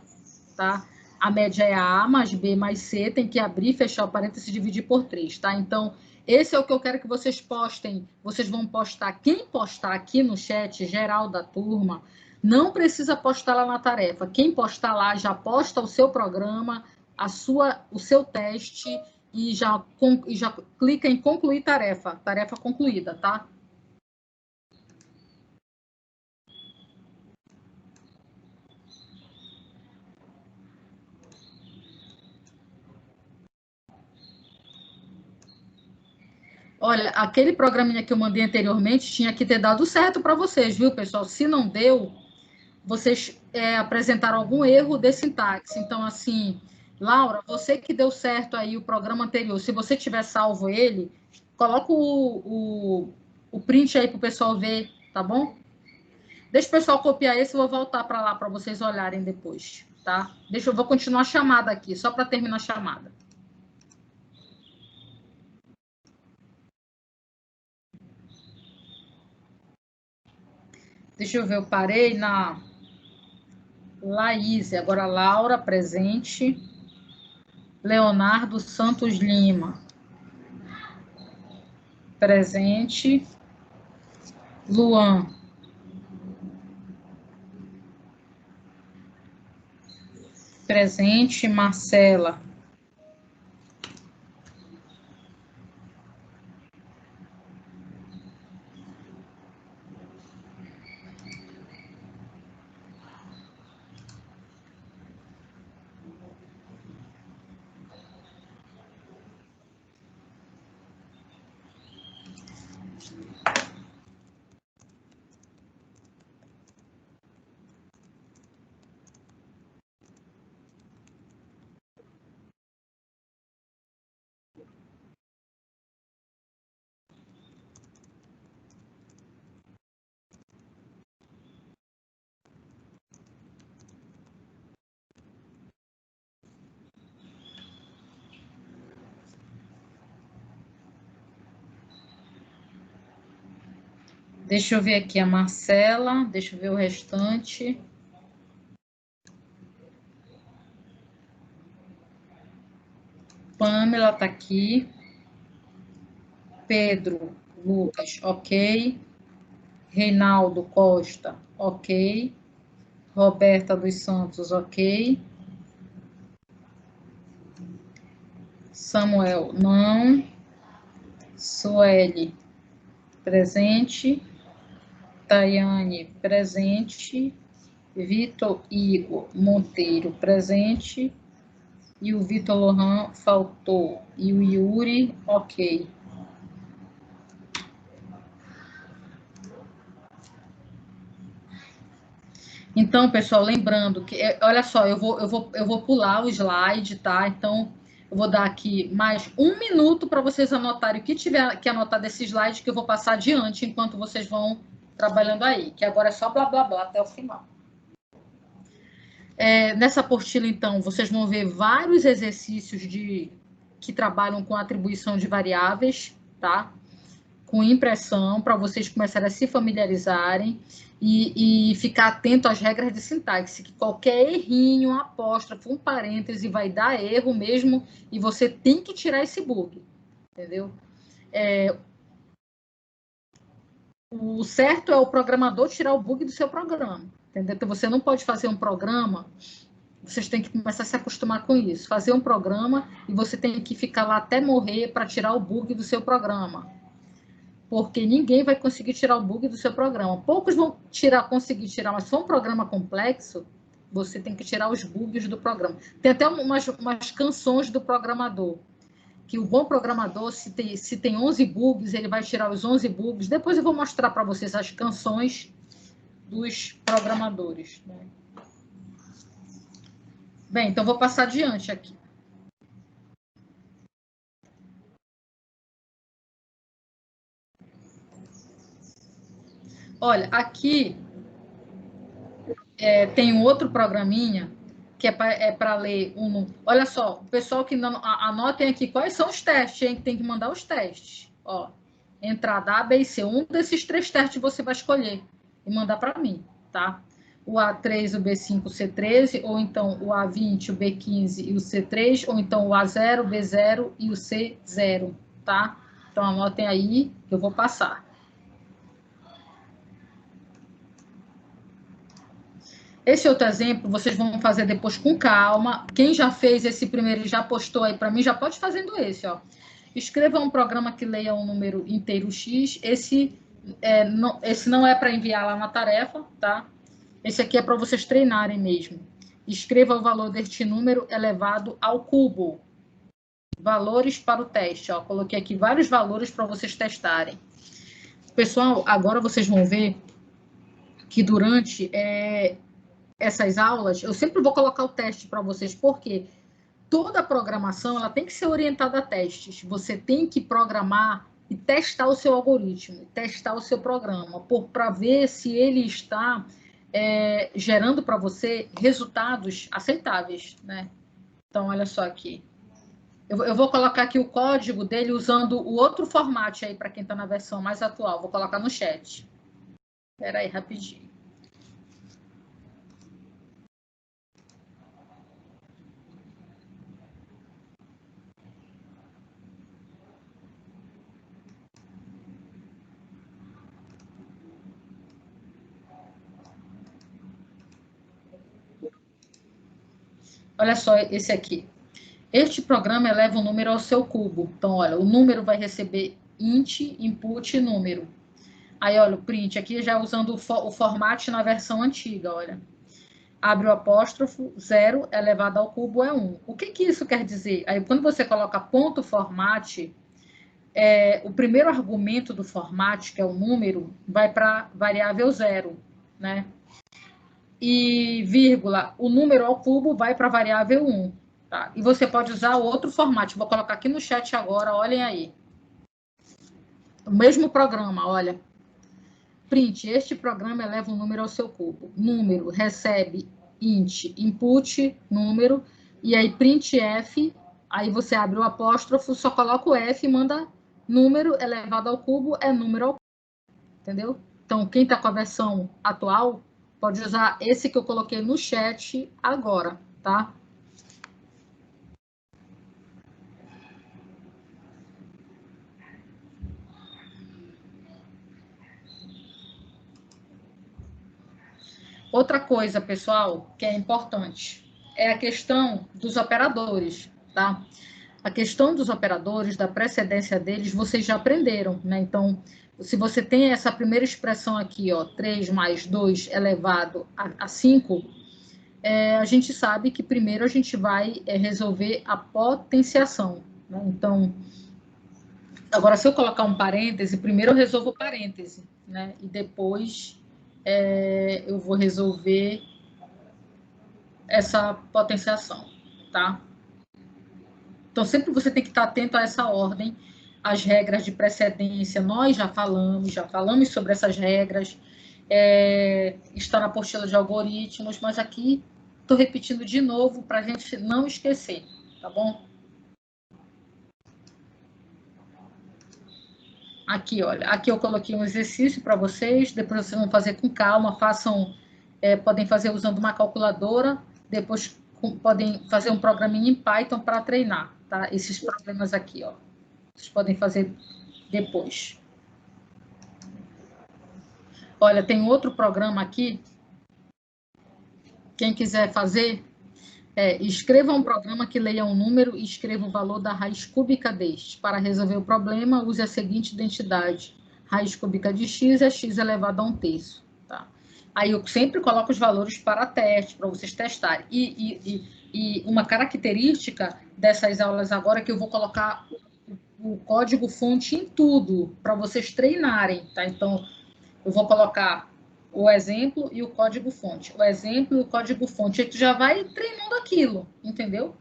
tá? A média é A mais B mais C, tem que abrir, fechar o parênteses e dividir por 3, tá? Então, esse é o que eu quero que vocês postem. Vocês vão postar. Quem postar aqui no chat geral da turma, não precisa postar lá na tarefa. Quem postar lá já posta o seu programa, o seu teste e já clica em concluir tarefa. Tarefa concluída, tá? Olha, aquele programinha que eu mandei anteriormente tinha que ter dado certo para vocês, viu, pessoal? Se não deu, vocês apresentaram algum erro de sintaxe. Então, assim, Laura, você que deu certo aí o programa anterior, se você tiver salvo ele, coloca o print aí para o pessoal ver, tá bom? Deixa o pessoal copiar esse, eu vou voltar para lá para vocês olharem depois, tá? Vou continuar a chamada aqui, só para terminar a chamada. Deixa eu ver, eu parei na Laís, agora Laura, presente. Leonardo Santos Lima, presente. Luan, presente. Marcela, deixa eu ver aqui a Marcela, deixa eu ver o restante. Pamela está aqui. Pedro Lucas, ok. Reinaldo Costa, ok. Roberta dos Santos, ok. Samuel, não. Sueli, presente. Tayane, presente. Vitor Igor Monteiro, presente. E o Vitor Lohan faltou. E o Yuri, ok. Então, pessoal, lembrando que, olha só, eu vou pular o slide, tá? Então, eu vou dar aqui mais 1 minuto para vocês anotarem o que tiver que anotar desse slide, que eu vou passar adiante enquanto vocês vão trabalhando aí, que agora é só blá, blá, blá até o final. Nessa apostila, então, vocês vão ver vários exercícios que trabalham com atribuição de variáveis, tá? Com impressão, para vocês começarem a se familiarizarem e ficar atento às regras de sintaxe, que qualquer errinho, apóstrofo, um parêntese vai dar erro mesmo, e você tem que tirar esse bug, entendeu? O certo é o programador tirar o bug do seu programa, entendeu? Então, você não pode fazer um programa, vocês têm que começar a se acostumar com isso, fazer um programa e você tem que ficar lá até morrer para tirar o bug do seu programa, porque ninguém vai conseguir tirar o bug do seu programa. Poucos vão conseguir tirar, mas se for um programa complexo, você tem que tirar os bugs do programa. Tem até umas canções do programador, que o bom programador, se tem 11 bugs, ele vai tirar os 11 bugs. Depois eu vou mostrar para vocês as canções dos programadores, né? Bem, então vou passar adiante aqui. Olha, aqui tem um outro programinha que é para ler um... Olha só, o pessoal que não... Anotem aqui quais são os testes, hein? Que tem que mandar os testes. Ó, entrada A, B e C. Um desses 3 testes você vai escolher e mandar para mim, tá? O A3, o B5, o C13, ou então o A20, o B15 e o C3, ou então o A0, o B0 e o C0, tá? Então, anotem aí que eu vou passar. Esse outro exemplo, vocês vão fazer depois com calma. Quem já fez esse primeiro e já postou aí para mim, já pode fazendo esse, ó. Escreva um programa que leia um número inteiro X. Esse não é para enviar lá na tarefa, tá? Esse aqui é para vocês treinarem mesmo. Escreva o valor deste número elevado ao cubo. Valores para o teste, ó. Coloquei aqui vários valores para vocês testarem. Pessoal, agora vocês vão ver que durante essas aulas, eu sempre vou colocar o teste para vocês, porque toda programação ela tem que ser orientada a testes. Você tem que programar e testar o seu algoritmo, testar o seu programa, para ver se ele está gerando para você resultados aceitáveis, né? Então, olha só aqui. Eu vou colocar aqui o código dele usando o outro formato aí, para quem está na versão mais atual. Vou colocar no chat. Espera aí, rapidinho. Olha só esse aqui. Este programa eleva o número ao seu cubo. Então, olha, o número vai receber int, input, número. Aí, olha, o print aqui já usando o formato na versão antiga, olha. Abre o apóstrofo, 0 elevado ao cubo é 1. O que isso quer dizer? Aí, quando você coloca ponto format, o primeiro argumento do format, que é o número, vai para a variável 0, né? E vírgula, o número ao cubo vai para a variável 1. Tá? E você pode usar outro formato. Vou colocar aqui no chat agora, olhem aí. O mesmo programa, olha. Print, este programa eleva um número ao seu cubo. Número recebe int, input, número, e aí printf, aí você abre o apóstrofo, só coloca o F e manda número elevado ao cubo, é número ao cubo. Entendeu? Então, quem está com a versão atual, pode usar esse que eu coloquei no chat agora, tá? Outra coisa, pessoal, que é importante, é a questão dos operadores, tá? A questão dos operadores, da precedência deles, vocês já aprenderam, né? Então, se você tem essa primeira expressão aqui, ó, 3 mais 2 elevado a 5, a gente sabe que primeiro a gente vai resolver a potenciação, né? Então, agora, se eu colocar um parêntese, primeiro eu resolvo o parêntese, né? E depois eu vou resolver essa potenciação, tá? Então, sempre você tem que estar atento a essa ordem, as regras de precedência, nós já falamos sobre essas regras, está na apostila de algoritmos, mas aqui estou repetindo de novo para a gente não esquecer, tá bom? Aqui, olha, aqui eu coloquei um exercício para vocês, depois vocês vão fazer com calma, podem fazer usando uma calculadora, depois podem fazer um programinha em Python para treinar, tá? Esses problemas aqui, ó. Vocês podem fazer depois. Olha, tem outro programa aqui. Quem quiser fazer, escreva um programa que leia um número e escreva o valor da raiz cúbica deste. Para resolver o problema, use a seguinte identidade. Raiz cúbica de x é x elevado a 1/3. Tá? Aí eu sempre coloco os valores para teste, para vocês testarem. E uma característica dessas aulas agora é que eu vou colocar o código-fonte em tudo, para vocês treinarem. Tá? Então, eu vou colocar o exemplo e o código-fonte. O exemplo e o código-fonte. Aí tu já vai treinando aquilo, entendeu?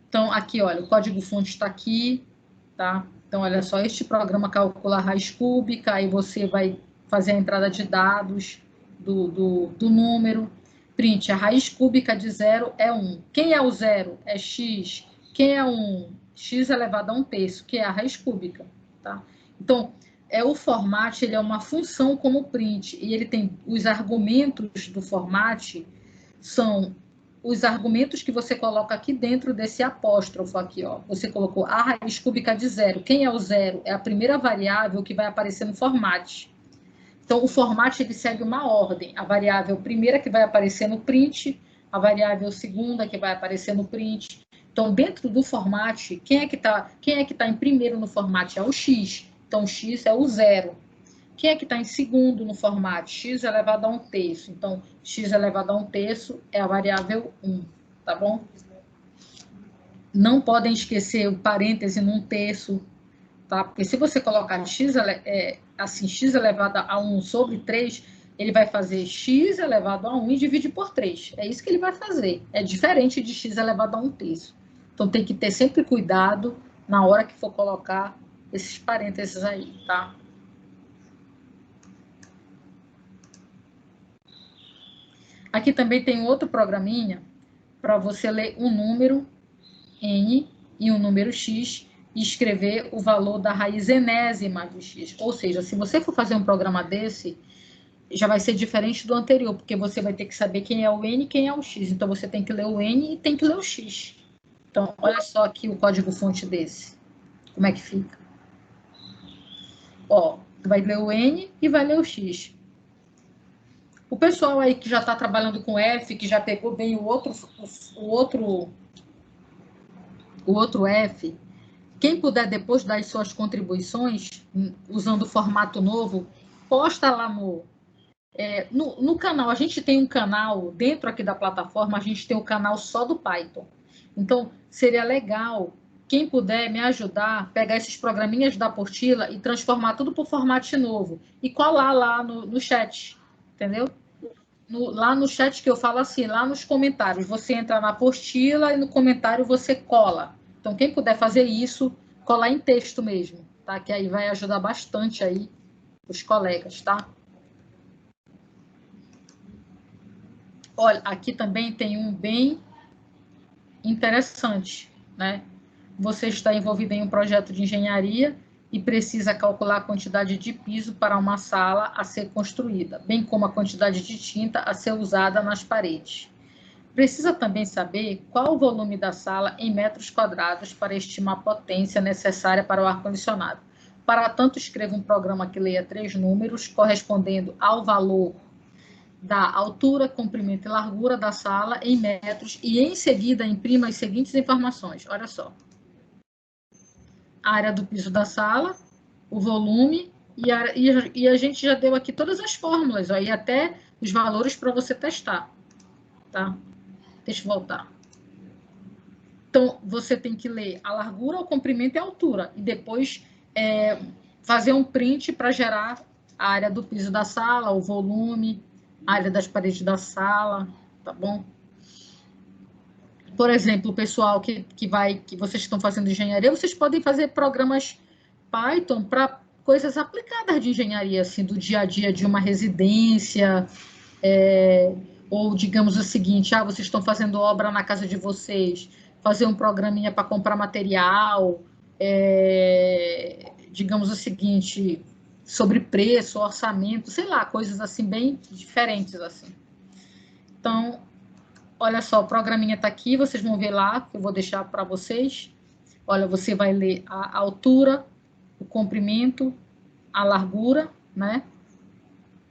Então, aqui, olha, o código-fonte está aqui, tá? Então, olha só, este programa calcula a raiz cúbica, aí você vai fazer a entrada de dados do número. Print, a raiz cúbica de 0 é 1. Quem é o 0? É x. Quem é 1? X elevado a 1/3, que é a raiz cúbica. Tá? Então, o format ele é uma função como print, e ele tem os argumentos do format, são os argumentos que você coloca aqui dentro desse apóstrofo aqui, ó. Você colocou a raiz cúbica de 0. Quem é o 0? É a primeira variável que vai aparecer no format. Então, o format ele segue uma ordem. A variável primeira que vai aparecer no print, a variável segunda que vai aparecer no print. Então, dentro do format, quem é que tá em primeiro no format? É o x. Então, x é o 0. Quem é que está em segundo no formato? X elevado a 1/3. Então, x elevado a 1/3 é a variável 1, tá bom? Não podem esquecer o parêntese num terço, tá? Porque se você colocar x elevado a 1 sobre 3, ele vai fazer x elevado a 1 e dividir por 3. É isso que ele vai fazer. É diferente de x elevado a 1/3. Então, tem que ter sempre cuidado na hora que for colocar esses parênteses aí, tá? Aqui também tem outro programinha para você ler um número n e um número x e escrever o valor da raiz enésima de x. Ou seja, se você for fazer um programa desse, já vai ser diferente do anterior, porque você vai ter que saber quem é o n e quem é o x. Então, você tem que ler o n e tem que ler o x. Então, olha só aqui o código-fonte desse. Como é que fica? Ó, vai ler o n e vai ler o x. O pessoal aí que já está trabalhando com F, que já pegou bem o outro F, quem puder depois dar as suas contribuições, usando o formato novo, posta lá no canal. A gente tem um canal, dentro aqui da plataforma, a gente tem um canal só do Python. Então, seria legal, quem puder me ajudar, pegar esses programinhas da apostila e transformar tudo para o formato novo. E colar lá no chat, entendeu? Lá no chat que eu falo assim, lá nos comentários, você entra na apostila e no comentário você cola. Então, quem puder fazer isso, colar em texto mesmo, tá? Que aí vai ajudar bastante aí os colegas, tá? Olha, aqui também tem um bem interessante, né? Você está envolvido em um projeto de engenharia e precisa calcular a quantidade de piso para uma sala a ser construída, bem como a quantidade de tinta a ser usada nas paredes. Precisa também saber qual o volume da sala em metros quadrados para estimar a potência necessária para o ar-condicionado. Para tanto, escreva um programa que leia 3 números correspondendo ao valor da altura, comprimento e largura da sala em metros e, em seguida, imprima as seguintes informações. Olha só. A área do piso da sala, o volume, e a gente já deu aqui todas as fórmulas, ó, e até os valores para você testar. Tá? Deixa eu voltar. Então, você tem que ler a largura, o comprimento e a altura, e depois fazer um print para gerar a área do piso da sala, o volume, a área das paredes da sala, tá bom? Por exemplo, o pessoal que vocês estão fazendo engenharia, vocês podem fazer programas Python para coisas aplicadas de engenharia, assim, do dia a dia de uma residência, ou digamos o seguinte, vocês estão fazendo obra na casa de vocês, fazer um programinha para comprar material, digamos o seguinte, sobre preço, orçamento, sei lá, coisas assim bem diferentes assim. Então, olha só, o programinha está aqui, vocês vão ver lá, que eu vou deixar para vocês. Olha, você vai ler a altura, o comprimento, a largura, né?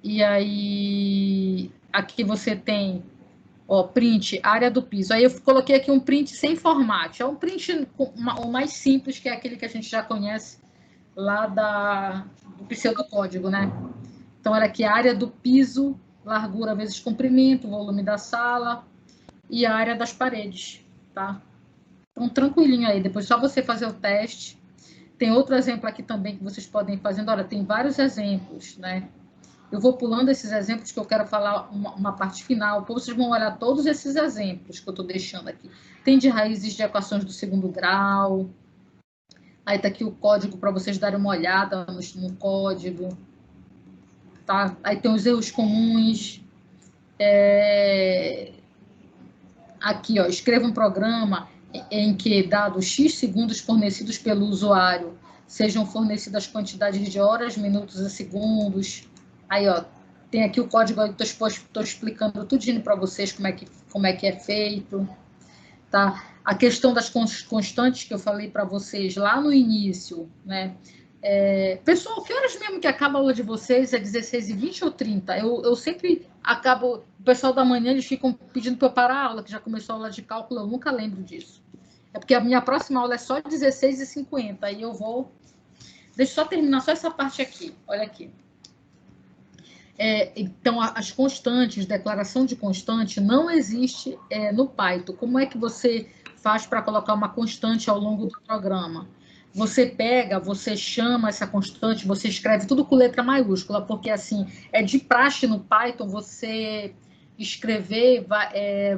E aí, aqui você tem, ó, print, área do piso. Aí eu coloquei aqui um print sem formato. É um print o mais simples, que é aquele que a gente já conhece lá do pseudocódigo, né? Então, olha aqui, a área do piso, largura vezes comprimento, volume da sala e a área das paredes, tá? Então, tranquilinho aí. Depois, só você fazer o teste. Tem outro exemplo aqui também que vocês podem ir fazendo. Olha, tem vários exemplos, né? Eu vou pulando esses exemplos que eu quero falar uma parte final. Depois vocês vão olhar todos esses exemplos que eu estou deixando aqui. Tem de raízes de equações do segundo grau. Aí está aqui o código para vocês darem uma olhada no código. Tá? Aí tem os erros comuns. Aqui, ó, escreva um programa em que, dados X segundos fornecidos pelo usuário, sejam fornecidas quantidades de horas, minutos e segundos. Aí, ó, tem aqui o código, eu estou explicando tudinho para vocês como é que é feito. Tá? A questão das constantes que eu falei para vocês lá no início, né? Pessoal, que horas mesmo que acaba a aula de vocês? É 16h20 ou 30? Eu sempre acabo... O pessoal da manhã, eles ficam pedindo para eu parar a aula, que já começou a aula de cálculo, eu nunca lembro disso. É porque a minha próxima aula é só 16h50, aí eu vou... Deixa eu só terminar só essa parte aqui, olha aqui. Então, as constantes, declaração de constante, não existe no Python. Como é que você faz para colocar uma constante ao longo do programa? Você pega, você chama essa constante, você escreve tudo com letra maiúscula, porque assim, é de praxe no Python você escrever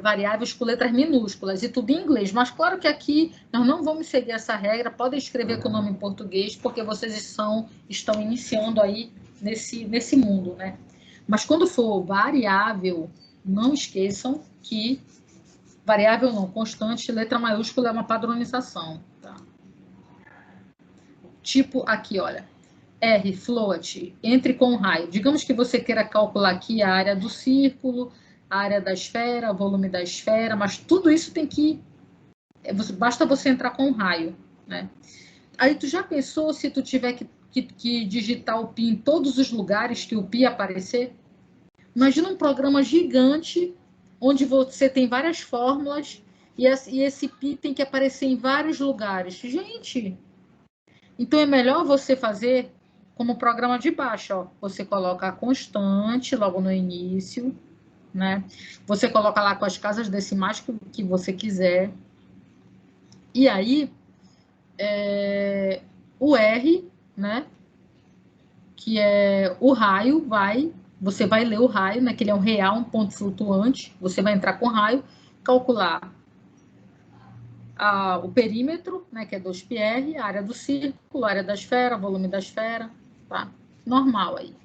variáveis com letras minúsculas e tudo em inglês. Mas claro que aqui nós não vamos seguir essa regra, podem escrever com o nome em português, porque vocês estão iniciando aí nesse mundo, né? Mas quando for variável, não esqueçam que variável não, constante, letra maiúscula é uma padronização. Tá? Tipo aqui, olha, R, float, entre com raio. Digamos que você queira calcular aqui a área do círculo, a área da esfera, o volume da esfera, mas tudo isso tem que... Basta você entrar com raio, né? Aí tu já pensou se tu tiver que digitar o pi em todos os lugares que o pi aparecer? Imagina um programa gigante, onde você tem várias fórmulas, e esse pi tem que aparecer em vários lugares. Gente, então é melhor você fazer como programa de baixo, ó. Você coloca a constante logo no início, né? Você coloca lá com as casas decimais que você quiser. E aí, o R, né? Que é o raio, você vai ler o raio, né, que ele é um real, um ponto flutuante, você vai entrar com raio, calcular o perímetro, né, que é 2πr, a área do círculo, a área da esfera, volume da esfera, tá? Normal aí.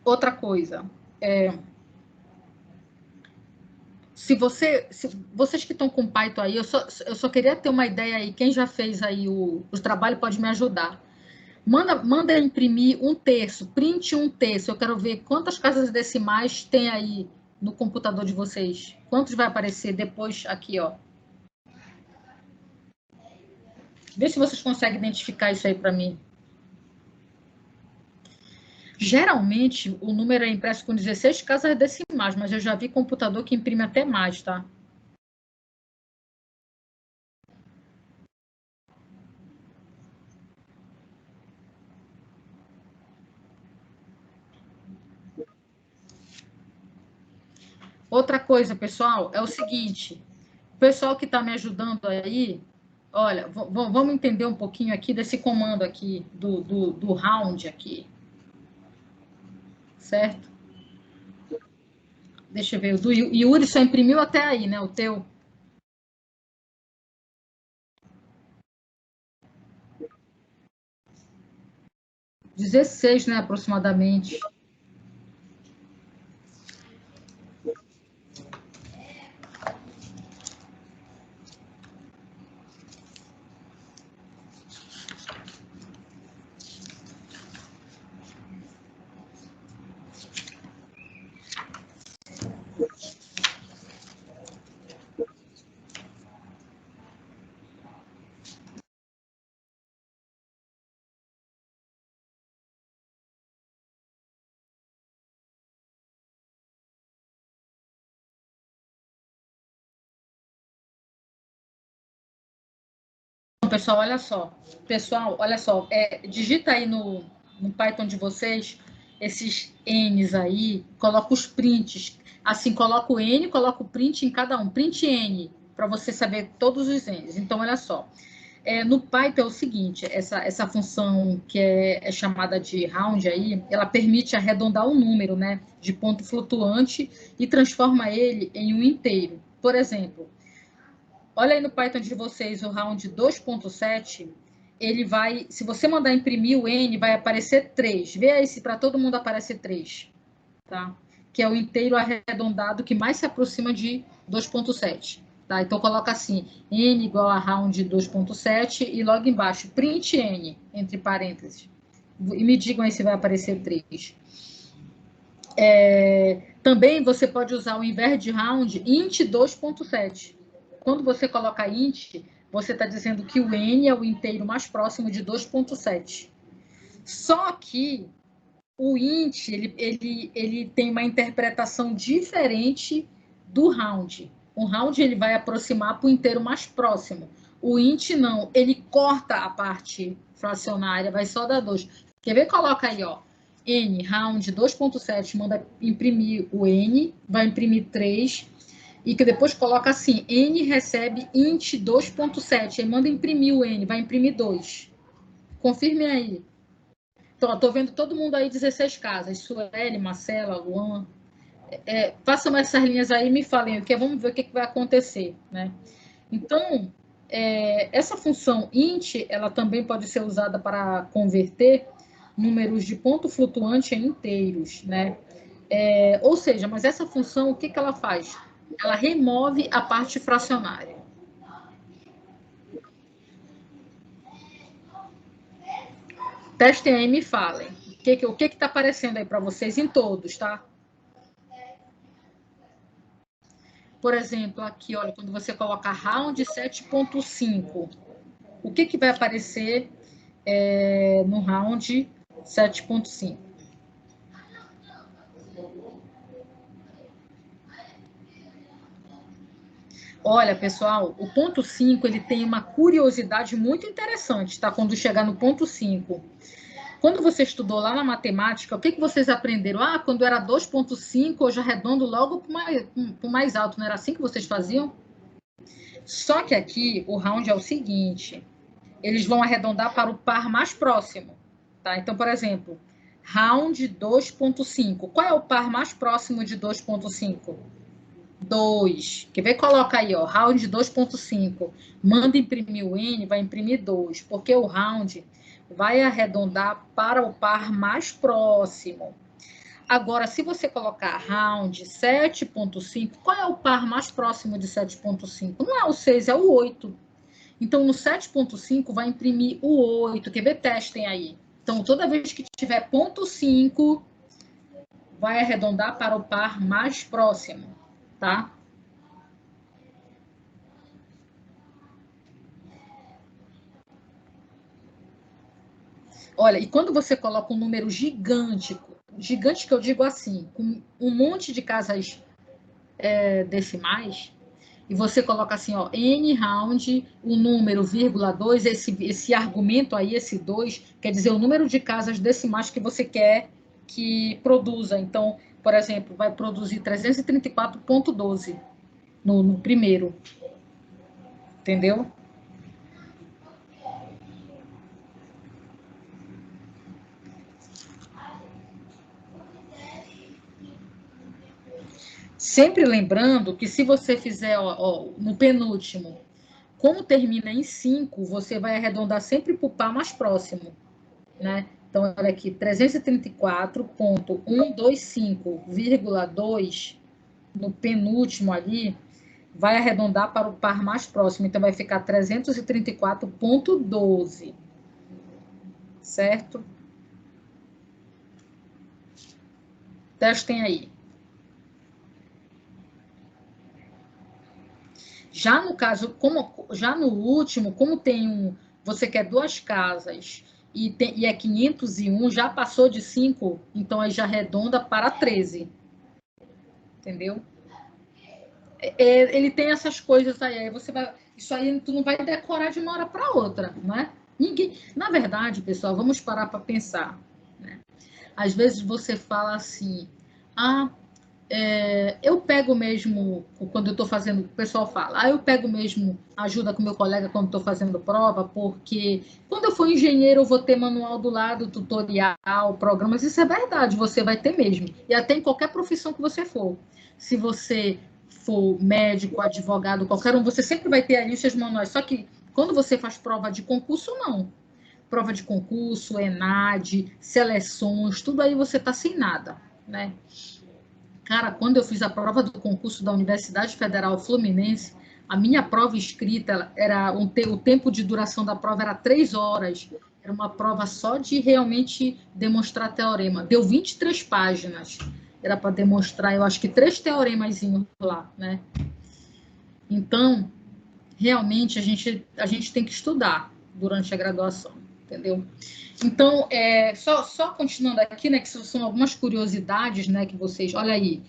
Outra coisa, se vocês que estão com Python aí, eu só queria ter uma ideia aí, quem já fez aí os trabalhos pode me ajudar. Manda imprimir 1/3, print 1/3. Eu quero ver quantas casas decimais tem aí no computador de vocês. Quantos vai aparecer depois aqui, ó. Vê se vocês conseguem identificar isso aí para mim. Geralmente, o número é impresso com 16 casas decimais, mas eu já vi computador que imprime até mais, tá? Outra coisa, pessoal, é o seguinte. O pessoal que está me ajudando aí, olha, vamos entender um pouquinho aqui desse comando aqui, do round aqui. Certo? Deixa eu ver, o do Yuri só imprimiu até aí, né? O teu. $16, né, aproximadamente. Pessoal, olha só. Pessoal, olha só. Digita aí no Python de vocês esses N's aí, coloca os prints. Assim, coloca o N, coloca o print em cada um. Print N, para você saber todos os N's. Então, olha só. No Python é o seguinte, essa função que é chamada de round aí, ela permite arredondar um número, né, de ponto flutuante e transforma ele em um inteiro. Por exemplo, olha aí no Python de vocês o round 2.7, ele vai, se você mandar imprimir o N, vai aparecer 3. Vê aí se para todo mundo aparece 3, tá? Que é o inteiro arredondado que mais se aproxima de 2.7. Tá? Então, coloca assim, N igual a round 2.7 e logo embaixo, print N, entre parênteses. E me digam aí se vai aparecer 3. Também você pode usar, ao invés de round, int 2.7. Quando você coloca int, você está dizendo que o N é o inteiro mais próximo de 2.7. Só que o int, ele tem uma interpretação diferente do round. O round ele vai aproximar para o inteiro mais próximo. O int não, ele corta a parte fracionária, vai só dar 2. Quer ver? Coloca aí, ó. N, round 2.7, manda imprimir o N, vai imprimir 3, e que depois coloca assim, N recebe int 2.7, aí manda imprimir o N, vai imprimir 2. Confirme aí. Então, estou vendo todo mundo aí, 16 casas, Sueli, Marcela, Luan. Façam essas linhas aí e me falem, porque vamos ver o que vai acontecer, né? Então, essa função int, ela também pode ser usada para converter números de ponto flutuante em inteiros, né? Ou seja, mas essa função, o que ela faz? Ela remove a parte fracionária. Testem aí e me falem. O que está aparecendo aí para vocês em todos, tá? Por exemplo, aqui, olha, quando você coloca round 7.5, o que vai aparecer no round 7.5? Olha, pessoal, o ponto 5, ele tem uma curiosidade muito interessante, tá? Quando chegar no ponto 5. Quando você estudou lá na matemática, o que vocês aprenderam? Ah, quando era 2.5, eu já arredondo logo para o mais alto. Não era assim que vocês faziam? Só que aqui, o round é o seguinte, eles vão arredondar para o par mais próximo, tá? Então, por exemplo, round 2.5. Qual é o par mais próximo de 2.5? 2. Quer ver? Coloca aí, ó, round 2.5. Manda imprimir o N, vai imprimir 2, porque o round vai arredondar para o par mais próximo. Agora, se você colocar round 7.5, qual é o par mais próximo de 7.5? Não é o 6, é o 8. Então, no 7.5 vai imprimir o 8. Quer ver? Testem aí. Então, toda vez que tiver ponto 5, vai arredondar para o par mais próximo, tá? Olha, e quando você coloca um número gigante que eu digo assim, com um monte de casas decimais, e você coloca assim, ó, N round, o número, vírgula 2, esse argumento aí, esse 2, quer dizer o número de casas decimais que você quer que produza. Então, por exemplo, vai produzir 334.12 no primeiro. Entendeu? Sempre lembrando que se você fizer no penúltimo, como termina em 5, você vai arredondar sempre para o par mais próximo, né? Então, olha aqui, 334.125,2 no penúltimo ali, vai arredondar para o par mais próximo. Então, vai ficar 334.12, certo? Testem aí. Já no caso, já no último, como tem você quer 2 casas e é 501, já passou de 5, então aí já arredonda para 13. Entendeu? Ele tem essas coisas aí você vai, isso aí tu não vai decorar de uma hora para outra, não é? Na verdade, pessoal, vamos parar para pensar, né? Às vezes você fala assim, eu pego mesmo, quando eu estou fazendo, o pessoal fala, eu pego mesmo ajuda com meu colega quando estou fazendo prova, porque quando eu for engenheiro eu vou ter manual do lado, tutorial, programas, isso é verdade, você vai ter mesmo, e até em qualquer profissão que você for. Se você for médico, advogado, qualquer um, você sempre vai ter ali os seus manuais, só que quando você faz prova de concurso, não. prova de concurso, ENAD, seleções, tudo aí você está sem nada, né? Cara, quando eu fiz a prova do concurso da Universidade Federal Fluminense, a minha prova escrita, o tempo de duração da prova era 3 horas. Era uma prova só de realmente demonstrar teorema. Deu 23 páginas. Era para demonstrar, eu acho que 3 teoremazinhos lá, né? Então, realmente, a gente tem que estudar durante a graduação, entendeu? Então, só continuando aqui, né, que são algumas curiosidades, né, que vocês... Olha aí,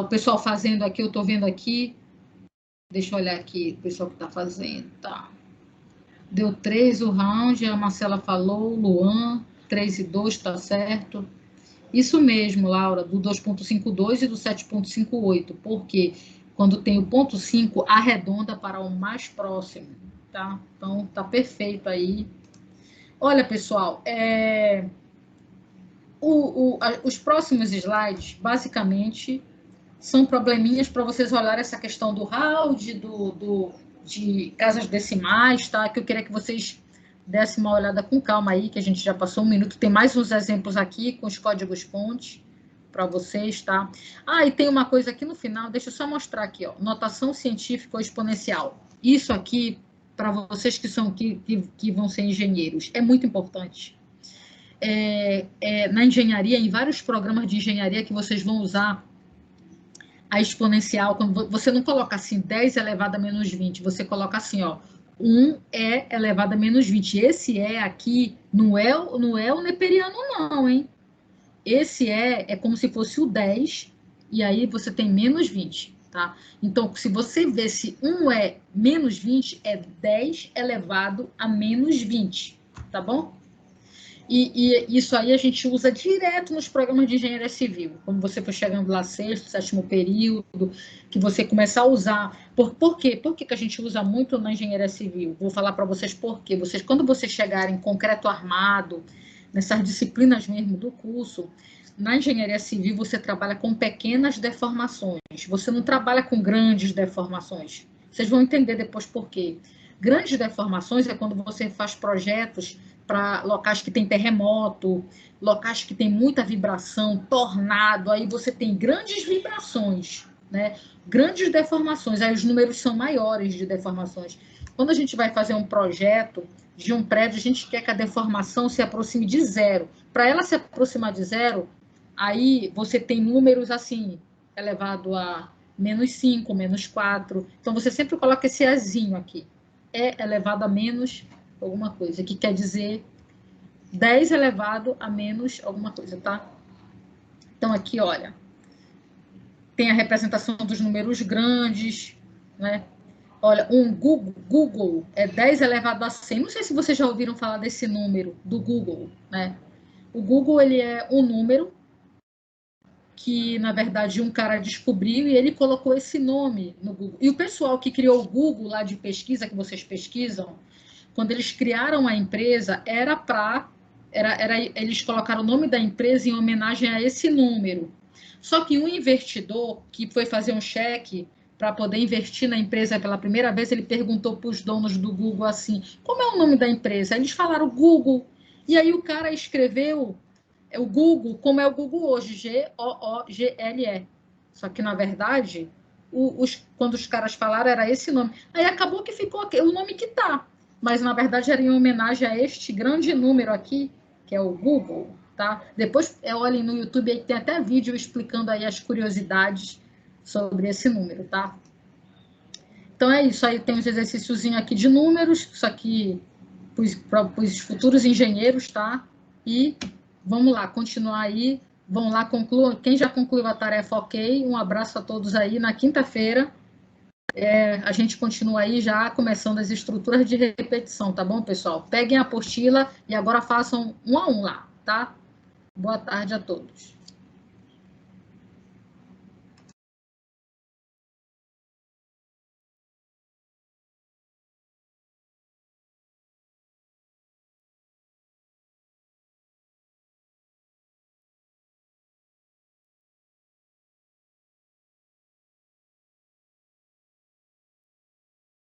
o pessoal fazendo aqui, eu estou vendo aqui. Deixa eu olhar aqui, o pessoal que está fazendo, tá. Deu 3 o round, a Marcela falou, Luan, 3 e 2, tá certo. Isso mesmo, Laura, do 2.52 e do 7.58, porque quando tem o ponto 5, arredonda para o mais próximo, tá? Então, tá perfeito aí. Olha, pessoal, os próximos slides, basicamente, são probleminhas para vocês olharem essa questão do round, de casas decimais, tá? Que eu queria que vocês dessem uma olhada com calma aí, que a gente já passou 1 minuto. Tem mais uns exemplos aqui com os códigos fontes para vocês, tá? E tem uma coisa aqui no final, deixa eu só mostrar aqui, ó, notação científica ou exponencial. Isso aqui, para vocês que vão ser engenheiros, é muito importante. Na engenharia, em vários programas de engenharia que vocês vão usar a exponencial, quando você não coloca assim 10 elevado a menos 20, você coloca assim, ó, 1 elevado a menos 20. Esse aqui não é o neperiano não, hein? Esse é como se fosse o 10, e aí você tem menos 20, tá? Então, se você vê se 1 é menos 20, é 10 elevado a menos 20, tá bom? E isso aí a gente usa direto nos programas de engenharia civil, como você for chegando lá 6º, 7º período, que você começa a usar. Por quê? Por que a gente usa muito na engenharia civil? Vou falar para vocês por quê. Quando vocês chegarem em concreto armado, nessas disciplinas mesmo do curso, na engenharia civil você trabalha com pequenas deformações, você não trabalha com grandes deformações. Vocês vão entender depois por quê. Grandes deformações é quando você faz projetos para locais que tem terremoto, locais que tem muita vibração, tornado, aí você tem grandes vibrações, né? Grandes deformações, aí os números são maiores de deformações. Quando a gente vai fazer um projeto de um prédio, a gente quer que a deformação se aproxime de 0. Para ela se aproximar de 0, aí você tem números assim, elevado a menos 5, menos 4. Então, você sempre coloca esse azinho aqui. É elevado a menos alguma coisa, que quer dizer 10 elevado a menos alguma coisa, tá? Então, aqui, olha, tem a representação dos números grandes, né? Olha, um Google é 10 elevado a 100. Não sei se vocês já ouviram falar desse número do Google, né? O Google, ele é um número que, na verdade, um cara descobriu e ele colocou esse nome no Google. E o pessoal que criou o Google lá de pesquisa, que vocês pesquisam, quando eles criaram a empresa, eles colocaram o nome da empresa em homenagem a esse número. Só que um investidor que foi fazer um cheque para poder investir na empresa pela primeira vez, ele perguntou para os donos do Google assim, como é o nome da empresa? Eles falaram Google. E aí o cara escreveu o Google, como é o Google hoje, Google. Só que, na verdade, quando os caras falaram, era esse nome. Aí acabou que ficou o nome que tá. Mas, na verdade, era em homenagem a este grande número aqui, que é o Google, tá? Depois, olhem no YouTube, aí tem até vídeo explicando aí as curiosidades sobre esse número, tá? Então, é isso. Aí tem uns exercíciozinhos aqui de números, isso aqui para os futuros engenheiros, tá? E vamos lá, continuar aí. Vamos lá, concluam. Quem já concluiu a tarefa, ok. Um abraço a todos aí. Na quinta-feira, a gente continua aí já começando as estruturas de repetição, tá bom, pessoal? Peguem a apostila e agora façam 1 a 1 lá, tá? Boa tarde a todos.